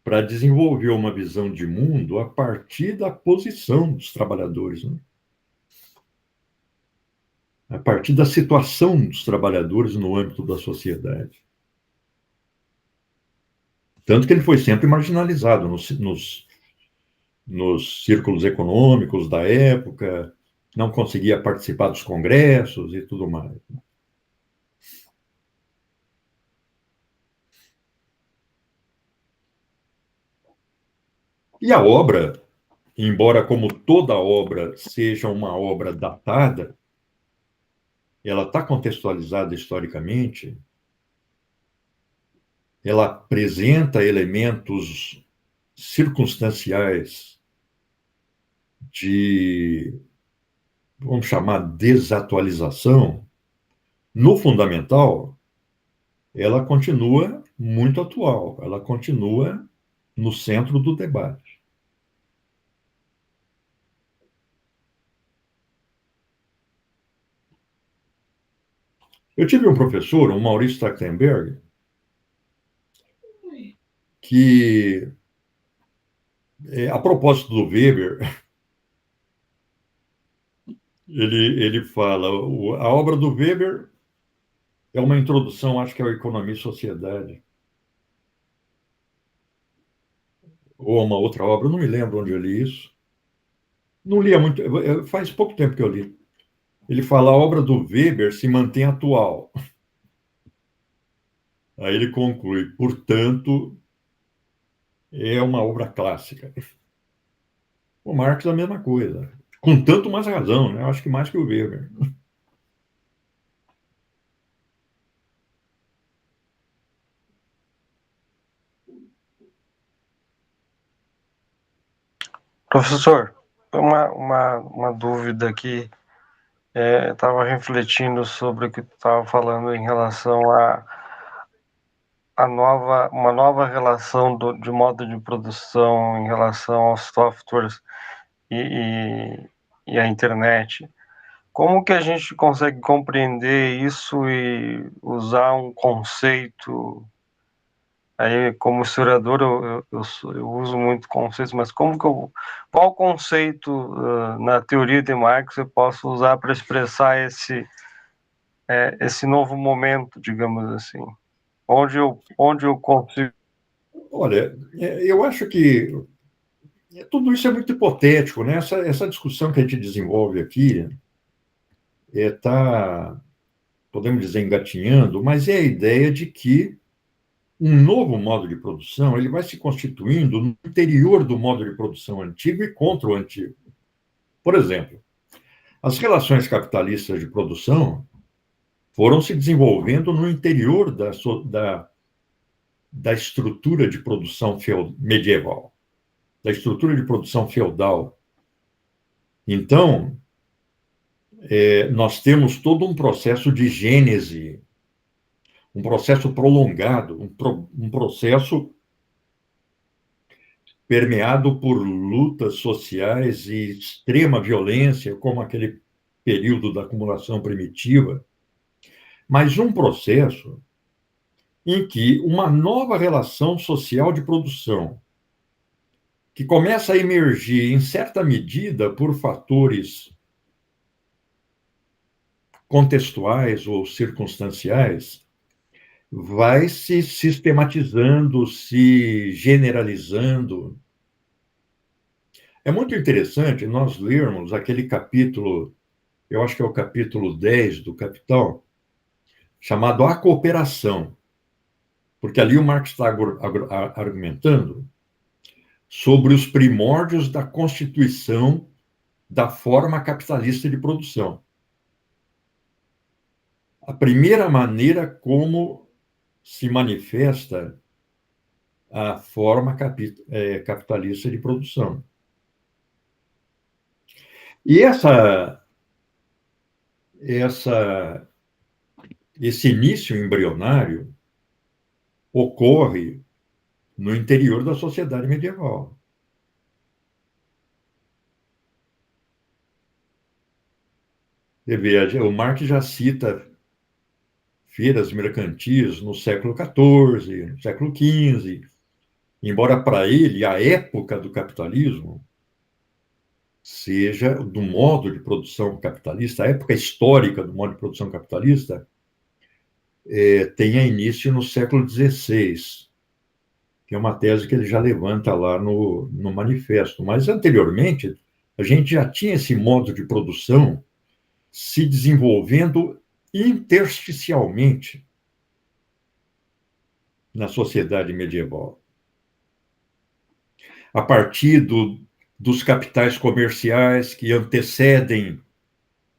para desenvolver uma visão de mundo a partir da posição dos trabalhadores, né? A partir da situação dos trabalhadores no âmbito da sociedade. Tanto que ele foi sempre marginalizado nos círculos econômicos da época, não conseguia participar dos congressos e tudo mais. E a obra, embora como toda obra seja uma obra datada, ela está contextualizada historicamente, ela apresenta elementos circunstanciais de, vamos chamar, desatualização. No fundamental, ela continua muito atual, ela continua no centro do debate. Eu tive um professor, o Maurício Trachtenberg, que, a propósito do Weber, ele fala, a obra do Weber é uma introdução, acho que é a Economia e Sociedade, ou uma outra obra, não me lembro onde eu li isso. Não li há muito, faz pouco tempo que eu li. Ele fala, a obra do Weber se mantém atual. Aí ele conclui, portanto, é uma obra clássica. O Marx é a mesma coisa, com tanto mais razão, né? Eu acho que mais que o Weber.
Professor, uma dúvida aqui. Estava refletindo sobre o que tu estava falando em relação uma nova relação de modo de produção em relação aos softwares e à internet. Como que a gente consegue compreender isso e usar um conceito? Aí, como historiador, eu uso muito conceitos, mas qual conceito na teoria de Marx eu posso usar para expressar esse novo momento, digamos assim? Onde eu consigo
Olha, eu acho que tudo isso é muito hipotético, né? Essa discussão que a gente desenvolve aqui está, podemos dizer, engatinhando, mas é a ideia de que um novo modo de produção ele vai se constituindo no interior do modo de produção antigo e contra o antigo. Por exemplo, as relações capitalistas de produção foram se desenvolvendo no interior da estrutura de produção medieval, da estrutura de produção feudal. Então, nós temos todo um processo de gênese, um processo prolongado, um processo permeado por lutas sociais e extrema violência, como aquele período da acumulação primitiva, mas um processo em que uma nova relação social de produção, que começa a emergir em certa medida por fatores contextuais ou circunstanciais, vai se sistematizando, se generalizando. É muito interessante nós lermos aquele capítulo, eu acho que é o capítulo 10 do Capital, chamado A Cooperação, porque ali o Marx está argumentando sobre os primórdios da constituição da forma capitalista de produção. A primeira maneira como se manifesta a forma capitalista de produção. E esse início embrionário ocorre no interior da sociedade medieval. Você vê, o Marx já cita feiras mercantis no século XIV, no século XV, embora para ele a época do capitalismo seja do modo de produção capitalista, a época histórica do modo de produção capitalista tenha início no século XVI, que é uma tese que ele já levanta lá no manifesto. Mas anteriormente, a gente já tinha esse modo de produção se desenvolvendo intersticialmente na sociedade medieval. A partir dos capitais comerciais que antecedem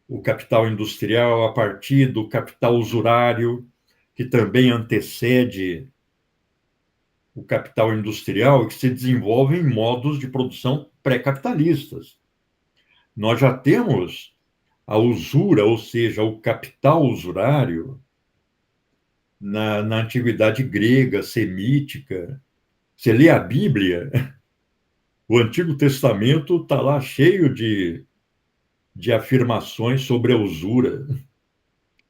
o capital industrial, a partir do capital usurário, que também antecede o capital industrial e que se desenvolve em modos de produção pré-capitalistas. Nós já temos a usura, ou seja, o capital usurário, na antiguidade grega, semítica. Você lê a Bíblia, o Antigo Testamento está lá cheio de afirmações sobre a usura,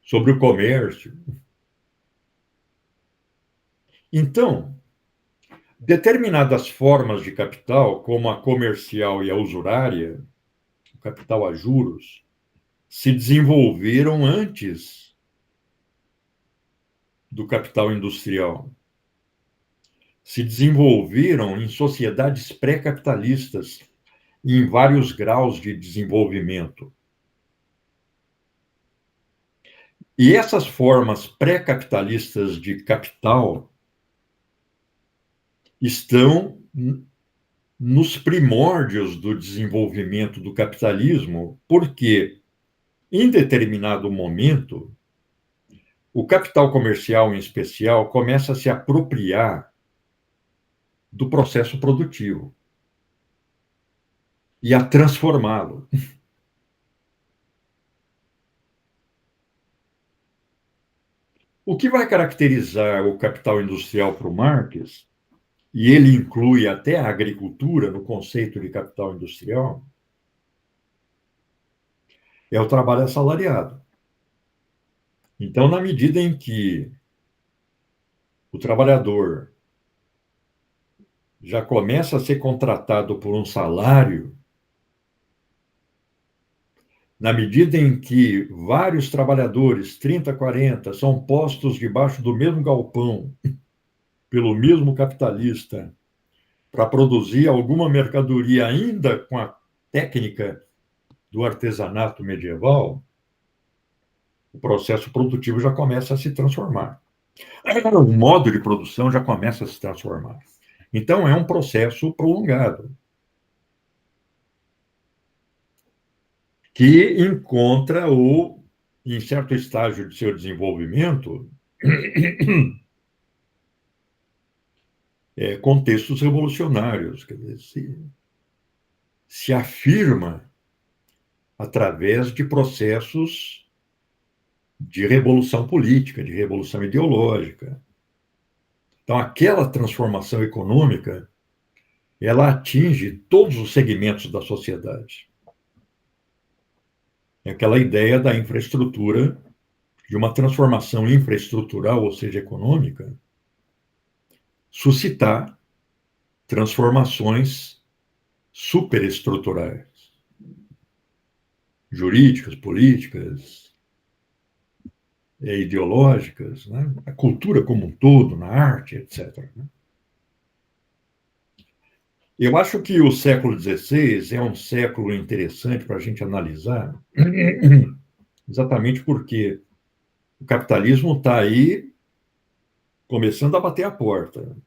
sobre o comércio. Então, determinadas formas de capital, como a comercial e a usurária, o capital a juros, se desenvolveram antes do capital industrial. Se desenvolveram em sociedades pré-capitalistas, em vários graus de desenvolvimento. E essas formas pré-capitalistas de capital estão nos primórdios do desenvolvimento do capitalismo, porque, em determinado momento, o capital comercial, em especial, começa a se apropriar do processo produtivo e a transformá-lo. O que vai caracterizar o capital industrial para o Marx, e ele inclui até a agricultura no conceito de capital industrial, é o trabalho assalariado. Então, na medida em que o trabalhador já começa a ser contratado por um salário, na medida em que vários trabalhadores, 30, 40, são postos debaixo do mesmo galpão pelo mesmo capitalista para produzir alguma mercadoria ainda com a técnica do artesanato medieval, o processo produtivo já começa a se transformar. O modo de produção já começa a se transformar. Então, é um processo prolongado, que encontra, em certo estágio de seu desenvolvimento, contextos revolucionários. Quer dizer, se afirma através de processos de revolução política, de revolução ideológica. Então, aquela transformação econômica, ela atinge todos os segmentos da sociedade. É aquela ideia da infraestrutura, de uma transformação infraestrutural, ou seja, econômica, suscitar transformações superestruturais, jurídicas, políticas, ideológicas, né? A cultura como um todo, na arte, etc. Eu acho que o século XVI é um século interessante para a gente analisar, exatamente porque o capitalismo está aí começando a bater a porta.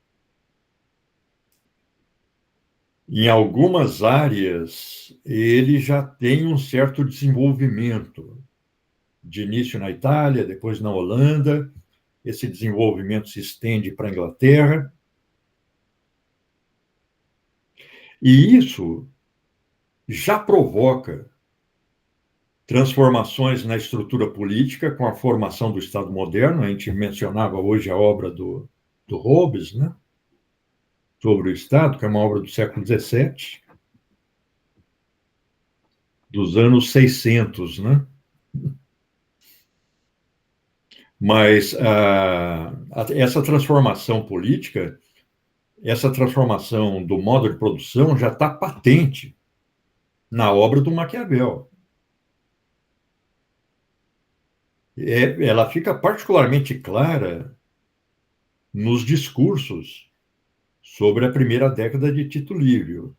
Em algumas áreas, ele já tem um certo desenvolvimento, de início na Itália, depois na Holanda. Esse desenvolvimento se estende para a Inglaterra. E isso já provoca transformações na estrutura política com a formação do Estado moderno. A gente mencionava hoje a obra do Hobbes, né? Sobre o Estado, que é uma obra do século XVII, dos anos 600, né? Mas essa transformação política, essa transformação do modo de produção já está patente na obra do Maquiavel. Ela fica particularmente clara nos discursos sobre a primeira década de Tito Livio,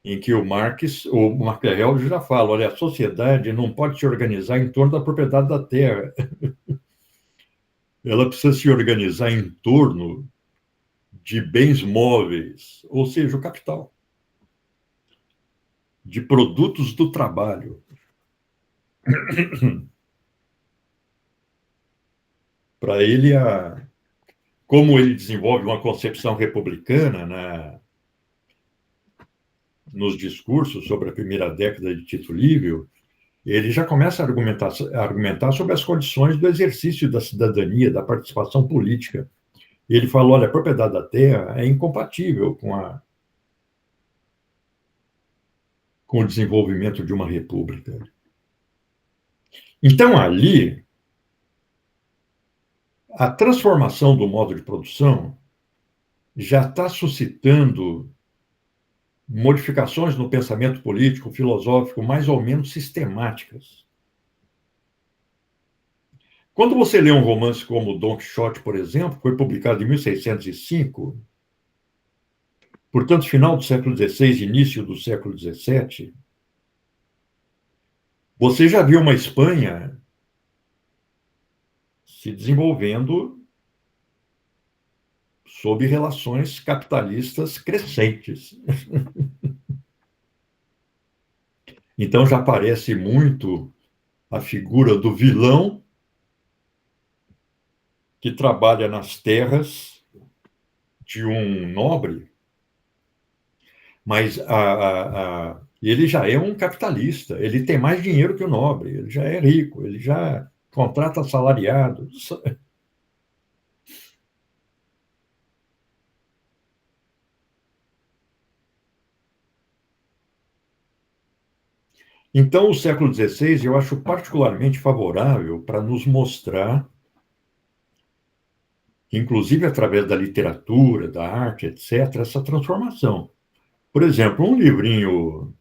em que o Maquiavel já fala, olha, a sociedade não pode se organizar em torno da propriedade da terra. Ela precisa se organizar em torno de bens móveis, ou seja, o capital, de produtos do trabalho. Para ele, como ele desenvolve uma concepção republicana, né, nos discursos sobre a primeira década de Tito Livio, ele já começa a argumentar sobre as condições do exercício da cidadania, da participação política. Ele falou, olha, a propriedade da terra é incompatível com o desenvolvimento de uma república. Então, ali, a transformação do modo de produção já está suscitando modificações no pensamento político, filosófico, mais ou menos sistemáticas. Quando você lê um romance como Don Quixote, por exemplo, que foi publicado em 1605, portanto, final do século XVI, início do século XVII, você já viu uma Espanha se desenvolvendo sob relações capitalistas crescentes. Então já aparece muito a figura do vilão que trabalha nas terras de um nobre, mas ele já é um capitalista, ele tem mais dinheiro que o nobre, ele já é rico, ele já contrata assalariados. Então, o século XVI eu acho particularmente favorável para nos mostrar, inclusive através da literatura, da arte, etc., essa transformação. Por exemplo, um livrinho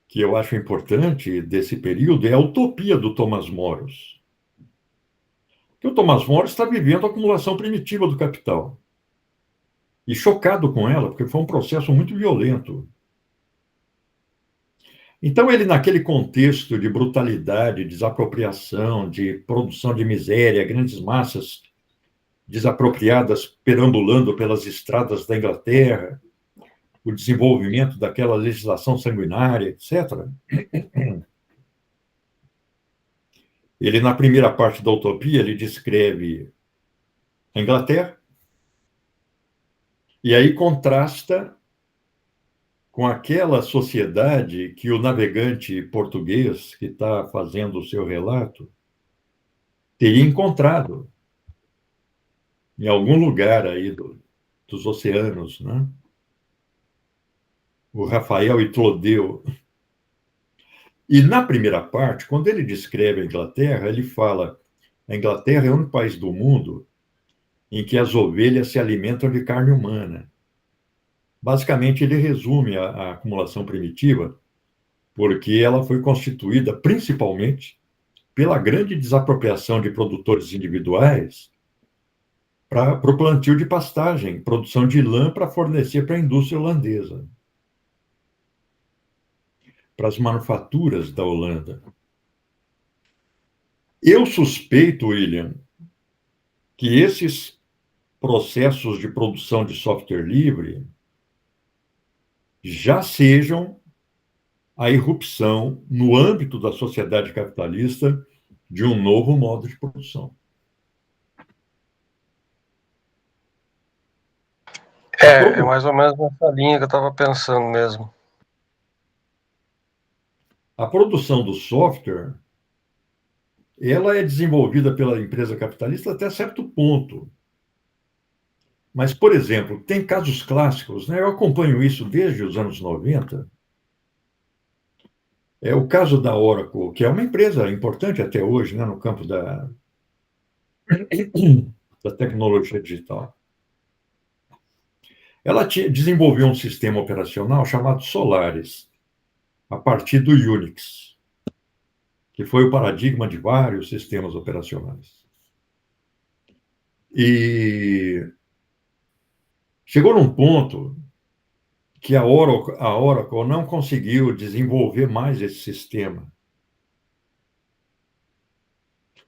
que eu acho importante desse período é a Utopia, do Thomas Moros. que o Thomas More está vivendo a acumulação primitiva do capital. E chocado com ela, porque foi um processo muito violento. Então, ele, naquele contexto de brutalidade, desapropriação, de produção de miséria, grandes massas desapropriadas perambulando pelas estradas da Inglaterra, o desenvolvimento daquela legislação sanguinária, etc. Ele, na primeira parte da Utopia, ele descreve a Inglaterra e aí contrasta com aquela sociedade que o navegante português que está fazendo o seu relato teria encontrado em algum lugar aí dos oceanos, né? O Rafael e Clodeu. E na primeira parte, quando ele descreve a Inglaterra, ele fala: a Inglaterra é o único país do mundo em que as ovelhas se alimentam de carne humana. Basicamente, ele resume a acumulação primitiva, porque ela foi constituída principalmente pela grande desapropriação de produtores individuais para o plantio de pastagem, produção de lã para fornecer para a indústria holandesa, para as manufaturas da Holanda. Eu suspeito, William, que esses processos de produção de software livre já sejam a irrupção, no âmbito da sociedade capitalista, de um novo modo de produção.
É mais ou menos nessa linha que eu estava pensando mesmo.
A produção do software, ela é desenvolvida pela empresa capitalista até certo ponto. Mas, por exemplo, tem casos clássicos, né? Eu acompanho isso desde os anos 90. É o caso da Oracle, que é uma empresa importante até hoje, né, no campo da tecnologia digital. Ela desenvolveu um sistema operacional chamado Solaris, a partir do Unix, que foi o paradigma de vários sistemas operacionais. E chegou num ponto que a Oracle não conseguiu desenvolver mais esse sistema.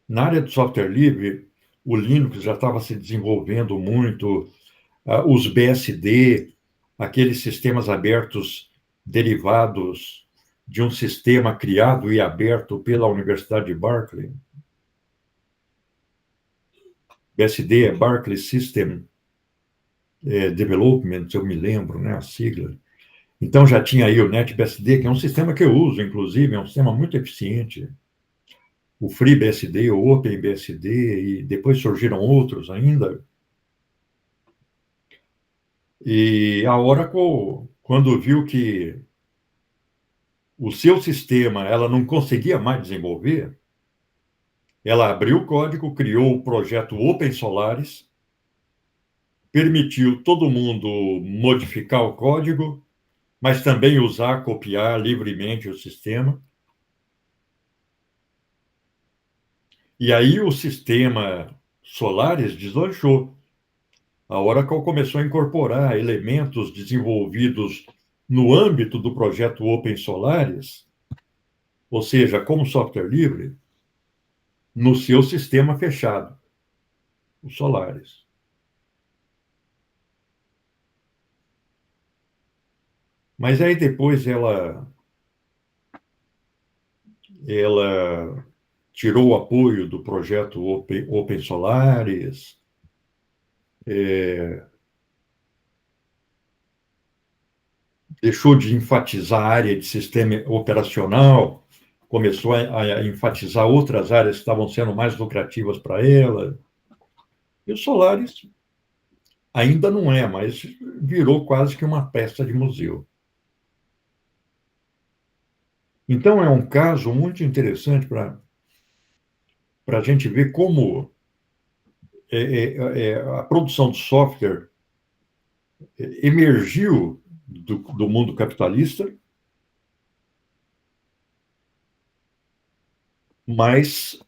Na área do software livre, o Linux já estava se desenvolvendo muito, os BSD, aqueles sistemas abertos derivados de um sistema criado e aberto pela Universidade de Berkeley. BSD é Berkeley System Development, eu me lembro, né, a sigla. Então já tinha aí o NetBSD, que é um sistema que eu uso, inclusive, é um sistema muito eficiente. O FreeBSD, o OpenBSD, e depois surgiram outros ainda. E a Oracle, quando viu que o seu sistema ela não conseguia mais desenvolver, ela abriu o código, criou o projeto Open Solaris, permitiu todo mundo modificar o código, mas também usar, copiar livremente o sistema. E aí o sistema Solaris deslanchou. A Oracle começou a incorporar elementos desenvolvidos no âmbito do projeto Open Solaris, ou seja, como software livre, no seu sistema fechado, o Solaris. Mas aí depois ela tirou o apoio do projeto Open Solaris, deixou de enfatizar a área de sistema operacional, começou a enfatizar outras áreas que estavam sendo mais lucrativas para ela. E o Solaris ainda não é, mas virou quase que uma peça de museu. Então, é um caso muito interessante para a gente ver como a produção de software emergiu do mundo capitalista, mas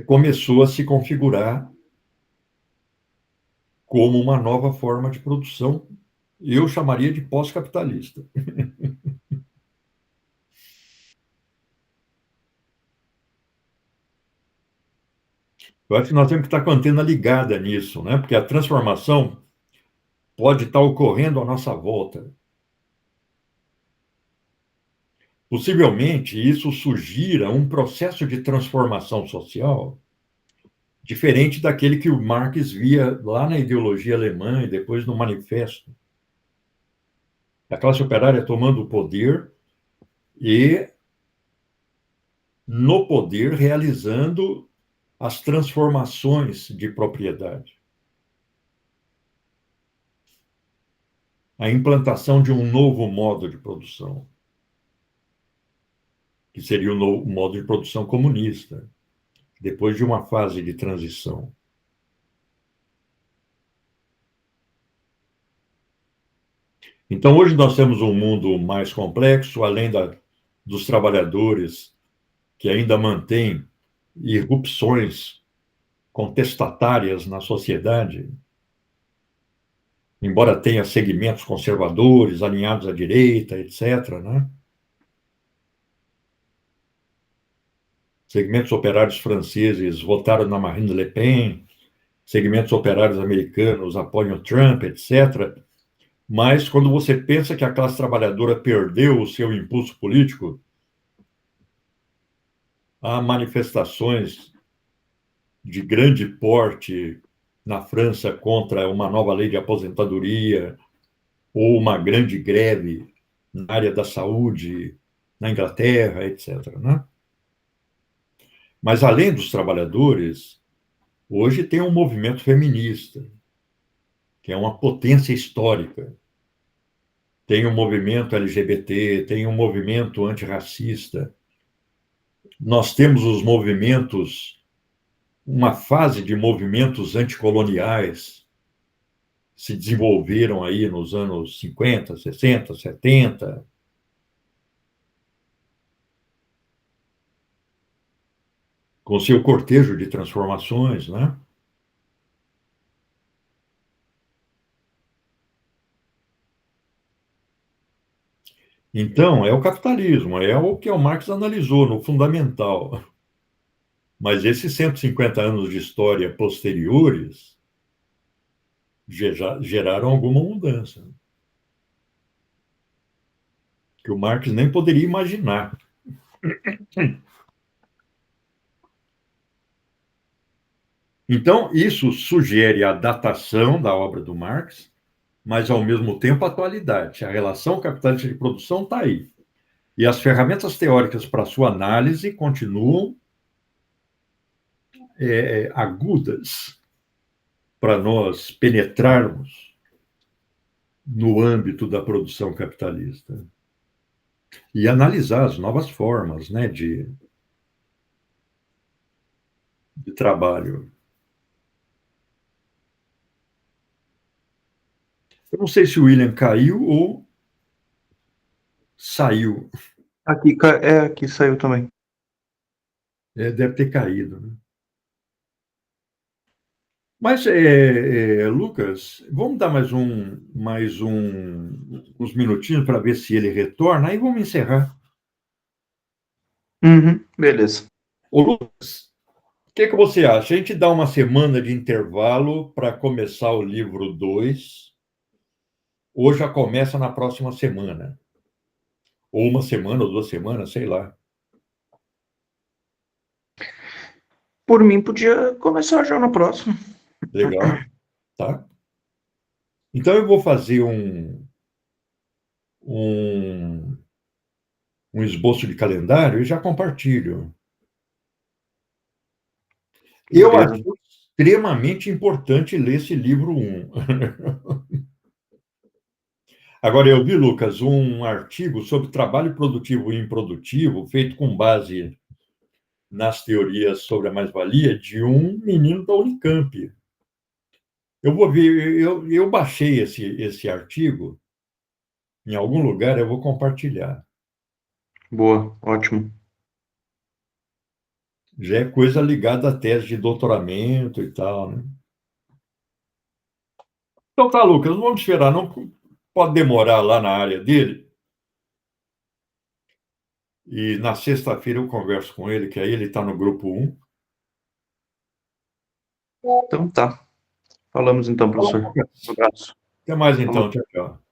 começou a se configurar como uma nova forma de produção. Eu chamaria de pós-capitalista. Eu acho que nós temos que estar com a antena ligada nisso, né? Porque a transformação pode estar ocorrendo à nossa volta. Possivelmente, isso sugira um processo de transformação social diferente daquele que o Marx via lá na ideologia alemã e depois no manifesto. A classe operária tomando o poder e, no poder, realizando as transformações de propriedade. A implantação de um novo modo de produção, que seria o novo modo de produção comunista, depois de uma fase de transição. Então, hoje nós temos um mundo mais complexo, além dos trabalhadores que ainda mantêm irrupções contestatárias na sociedade, embora tenha segmentos conservadores, alinhados à direita, etc., né? Segmentos operários franceses votaram na Marine Le Pen, segmentos operários americanos apoiam Trump, etc. Mas quando você pensa que a classe trabalhadora perdeu o seu impulso político, há manifestações de grande porte na França contra uma nova lei de aposentadoria ou uma grande greve na área da saúde na Inglaterra, etc., né? Mas, além dos trabalhadores, hoje tem um movimento feminista, que é uma potência histórica. Tem um movimento LGBT, tem um movimento antirracista. Nós temos os movimentos, uma fase de movimentos anticoloniais se desenvolveram aí nos anos 50, 60, 70. Com seu cortejo de transformações, né? Então, é o capitalismo, é o que o Marx analisou no Fundamental. Mas esses 150 anos de história posteriores geraram alguma mudança, que o Marx nem poderia imaginar. Então, isso sugere a datação da obra do Marx, mas, ao mesmo tempo, a atualidade. A relação capitalista de produção está aí. E as ferramentas teóricas para sua análise continuam agudas para nós penetrarmos no âmbito da produção capitalista e analisar as novas formas, né, de trabalho. Eu não sei se o William caiu ou saiu.
Aqui saiu também.
Deve ter caído, né? Mas, Lucas, vamos dar uns minutinhos para ver se ele retorna, aí vamos encerrar.
Beleza.
Ô, Lucas, o que você acha? A gente dá uma semana de intervalo para começar o livro 2, ou já começa na próxima semana? Ou uma semana, ou 2 semanas, sei lá.
Por mim, podia começar já no próximo.
Legal, tá? Então, eu vou fazer um, um esboço de calendário e já compartilho. Eu
Beleza.
acho extremamente importante ler esse livro 1. Agora, eu vi, Lucas, um artigo sobre trabalho produtivo e improdutivo, feito com base nas teorias sobre a mais-valia de um menino da Unicamp. Eu vou ver, eu baixei esse artigo, em algum lugar eu vou compartilhar.
Boa, ótimo.
Já é coisa ligada à tese de doutoramento e tal, né? Então tá, Lucas, não vamos esperar, não pode demorar lá na área dele. E na sexta-feira eu converso com ele, que aí ele está no grupo 1.
Então tá. Falamos então, professor. Um abraço.
Até mais
Falou.
então, tchau, tchau.